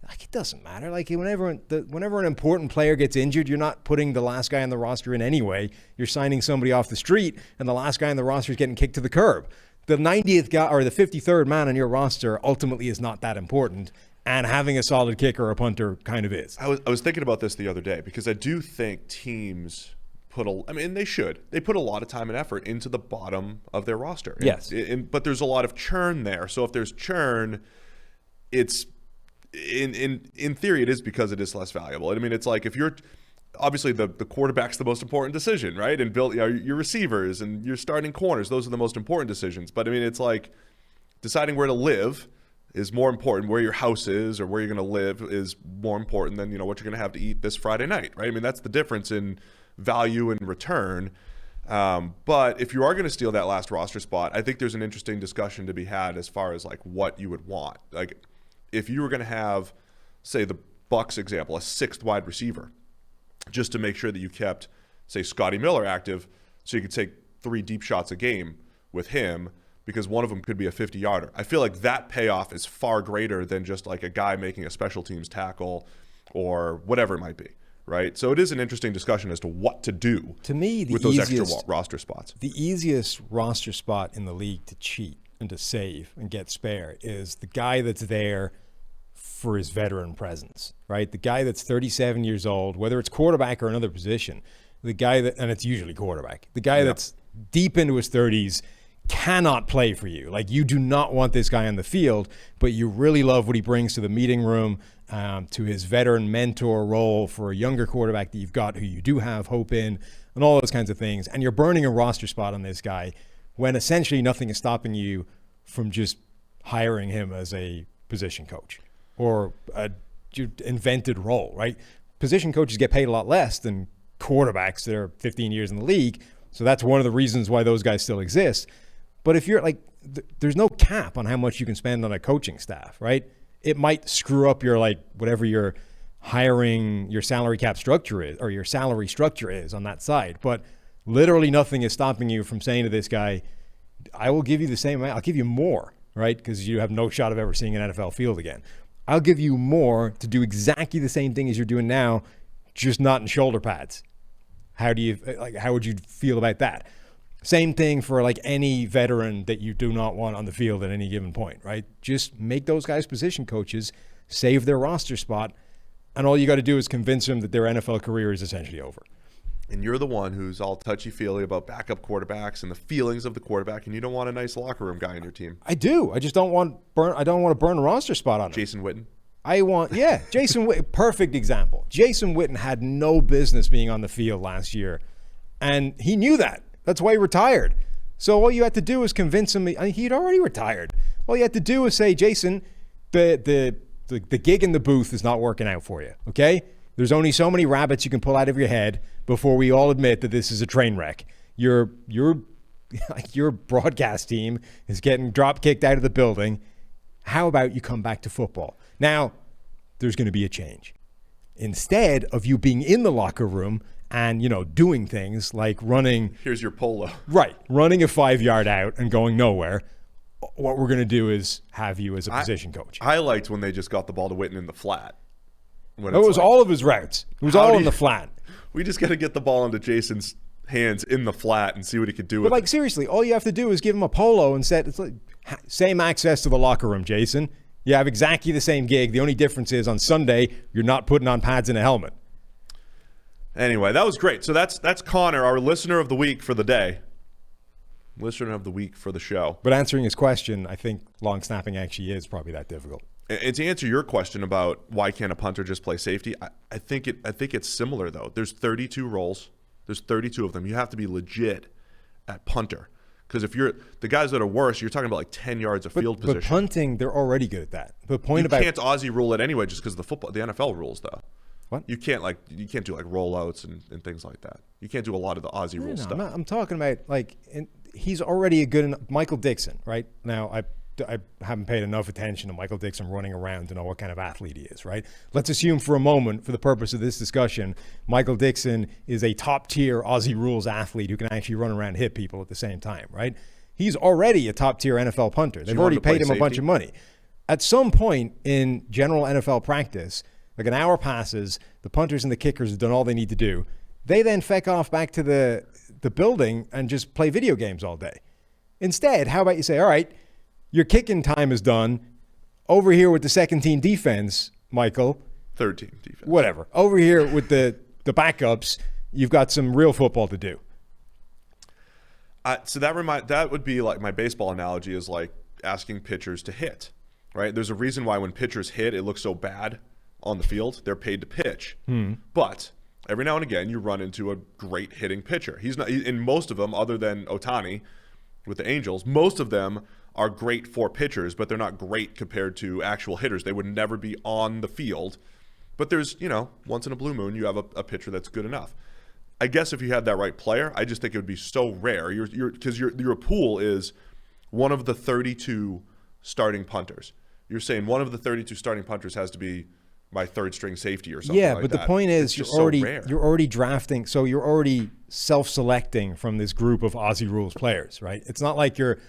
Like, it doesn't matter. Like, whenever an important player gets injured, you're not putting the last guy on the roster in anyway. You're signing somebody off the street, and the last guy on the roster is getting kicked to the curb. The 90th guy or the 53rd man on your roster ultimately is not that important, and having a solid kicker or punter kind of is.
I was thinking about this the other day because I do think teams they should. They put a lot of time and effort into the bottom of their roster.
Yes.
But there's a lot of churn there. So if there's churn, it's in theory, it is because it is less valuable. I mean, it's like if you're obviously the quarterback's the most important decision, right? And build your receivers and your starting corners; those are the most important decisions. But I mean, it's like deciding where to live is more important. Where your house is or where you're going to live is more important than what you're going to have to eat this Friday night, right? I mean, that's the difference in value and return. But if you are going to steal that last roster spot, I think there's an interesting discussion to be had as far as like what you would want. Like, if you were going to have, say, the Bucs example, a 6th wide receiver, just to make sure that you kept, say, Scotty Miller active so you could take 3 deep shots a game with him because one of them could be a 50-yarder. I feel like that payoff is far greater than just like a guy making a special teams tackle or whatever it might be, right? So it is an interesting discussion as to what to do
to me,
with those extra roster spots.
The easiest roster spot in the league to cheat and to save and get spare is the guy that's there for his veteran presence, right? The guy that's 37 years old, whether it's quarterback or another position, the guy that, and it's usually quarterback, the guy that's deep into his 30s cannot play for you. Like, you do not want this guy on the field, but you really love what he brings to the meeting room, to his veteran mentor role for a younger quarterback that you've got who you do have hope in. and all those kinds of things. And you're burning a roster spot on this guy when essentially nothing is stopping you from just hiring him as a position coach or a invented role, right? Position coaches get paid a lot less than quarterbacks that are 15 years in the league. So that's one of the reasons why those guys still exist. But if you're like, there's no cap on how much you can spend on a coaching staff, right? It might screw up your, like, whatever your hiring, your salary cap structure is, or your salary structure is on that side. But literally nothing is stopping you from saying to this guy, I will give you the same amount. I'll give you more, right? Because you have no shot of ever seeing an NFL field again. I'll give you more to do exactly the same thing as you're doing now, just not in shoulder pads. How would you feel about that? Same thing for like any veteran that you do not want on the field at any given point, right? Just make those guys position coaches, save their roster spot, and all you got to do is convince them that their NFL career is essentially over.
And you're the one who's all touchy-feely about backup quarterbacks and the feelings of the quarterback, and you don't want a nice locker room guy in your team.
I do. I just don't want to burn a roster spot on him.
Jason Witten.
Jason Witten, perfect example. Jason Witten had no business being on the field last year, and he knew that. That's why he retired. So all you had to do was convince him. He'd already retired. All you had to do was say, Jason, the gig in the booth is not working out for you, okay? There's only so many rabbits you can pull out of your head before we all admit that this is a train wreck. Your broadcast team is getting drop-kicked out of the building. How about you come back to football? Now, there's going to be a change. Instead of you being in the locker room and, doing things like running.
Here's your polo.
Right. Running a 5-yard out and going nowhere. What we're going to do is have you as a position coach.
I liked when they just got the ball to Witten in the flat.
It was all of his routes. It was all in the flat.
We just got to get the ball into Jason's hands in the flat and see what he could do with it.
But like, seriously, all you have to do is give him a polo and set, it's like, same access to the locker room, Jason. You have exactly the same gig. The only difference is on Sunday, you're not putting on pads and a helmet.
Anyway, that was great. So that's Connor, our listener of the week for the day. Listener of the week for the show.
But answering his question, I think long snapping actually is probably that difficult.
And to answer your question about why can't a punter just play safety, I think it's similar, though. There's 32 roles. There's 32 of them. You have to be legit at punter. Because if you're the guys that are worse, you're talking about like 10 yards of field position.
But punting, they're already good at that. The
point you can't Aussie rule it anyway just because the NFL rules, though.
What?
You can't do like rollouts and things like that. You can't do a lot of the Aussie rule stuff.
I'm talking about he's already a good enough Michael Dixon, right? Now I haven't paid enough attention to Michael Dixon running around to know what kind of athlete he is, right? Let's assume for a moment, for the purpose of this discussion, Michael Dixon is a top-tier Aussie rules athlete who can actually run around and hit people at the same time, right? He's already a top-tier NFL punter. They've already paid him a bunch of money. At some point in general NFL practice, like an hour passes, the punters and the kickers have done all they need to do. They then feck off back to the building and just play video games all day. Instead, how about you say, all right, your kicking time is done. Over here with the second team defense, Michael.
Third team defense.
Whatever. Over here with the backups, you've got some real football to do.
So that would be like my baseball analogy is like asking pitchers to hit, right? There's a reason why when pitchers hit, it looks so bad on the field. They're paid to pitch. But every now and again, you run into a great hitting pitcher. He's not, in most of them, other than Ohtani with the Angels, most of them are great for pitchers, but they're not great compared to actual hitters. They would never be on the field. But there's, once in a blue moon, you have a pitcher that's good enough. I guess if you had that right player, I just think it would be so rare. Because your pool is one of the 32 starting punters. You're saying one of the 32 starting punters has to be my third string safety or something like that.
Yeah, but the point is you're already drafting, so you're already self-selecting from this group of Aussie rules players, right? It's not like you're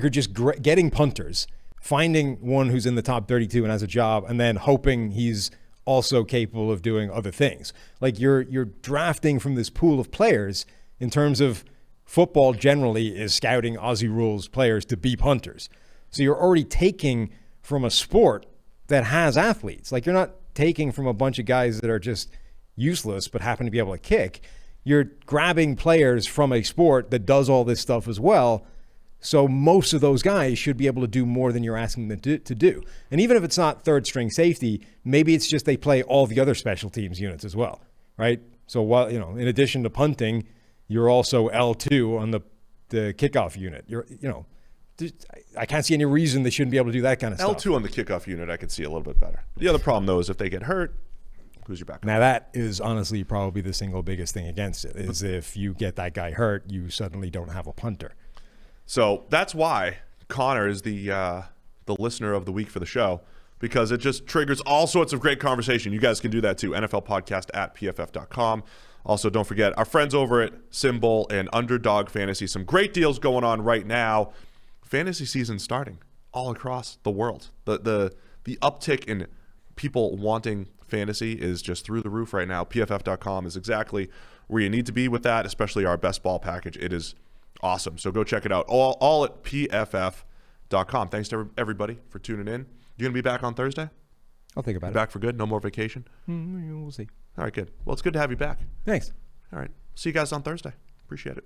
just getting punters, finding one who's in the top 32 and has a job, and then hoping he's also capable of doing other things. Like you're drafting from this pool of players. In terms of football, generally is scouting Aussie rules players to be punters. So you're already taking from a sport that has athletes. Like you're not taking from a bunch of guys that are just useless but happen to be able to kick. You're grabbing players from a sport that does all this stuff as well. So most of those guys should be able to do more than you're asking them to do. And even if it's not third string safety, maybe it's just they play all the other special teams units as well, right? So while in addition to punting, you're also L2 on the kickoff unit. I can't see any reason they shouldn't be able to do that kind of stuff.
L2 on the kickoff unit, I could see a little bit better. The other problem though is if they get hurt, who's your backup?
Now that is honestly probably the single biggest thing against it is if you get that guy hurt, you suddenly don't have a punter.
So that's why Connor is the listener of the week for the show, because it just triggers all sorts of great conversation. You guys can do that too. NFLpodcast@pff.com. Also, don't forget our friends over at SimBull and Underdog Fantasy. Some great deals going on right now. Fantasy season starting all across the world. The uptick in people wanting fantasy is just through the roof right now. PFF.com is exactly where you need to be with that, especially our best ball package. It is awesome. So go check it out. All at PFF.com. Thanks to everybody for tuning in. You going to be back on Thursday?
I'll think about it.
Back for good? No more vacation?
We'll see.
All right, good. Well, it's good to have you back.
Thanks.
All right. See you guys on Thursday. Appreciate it.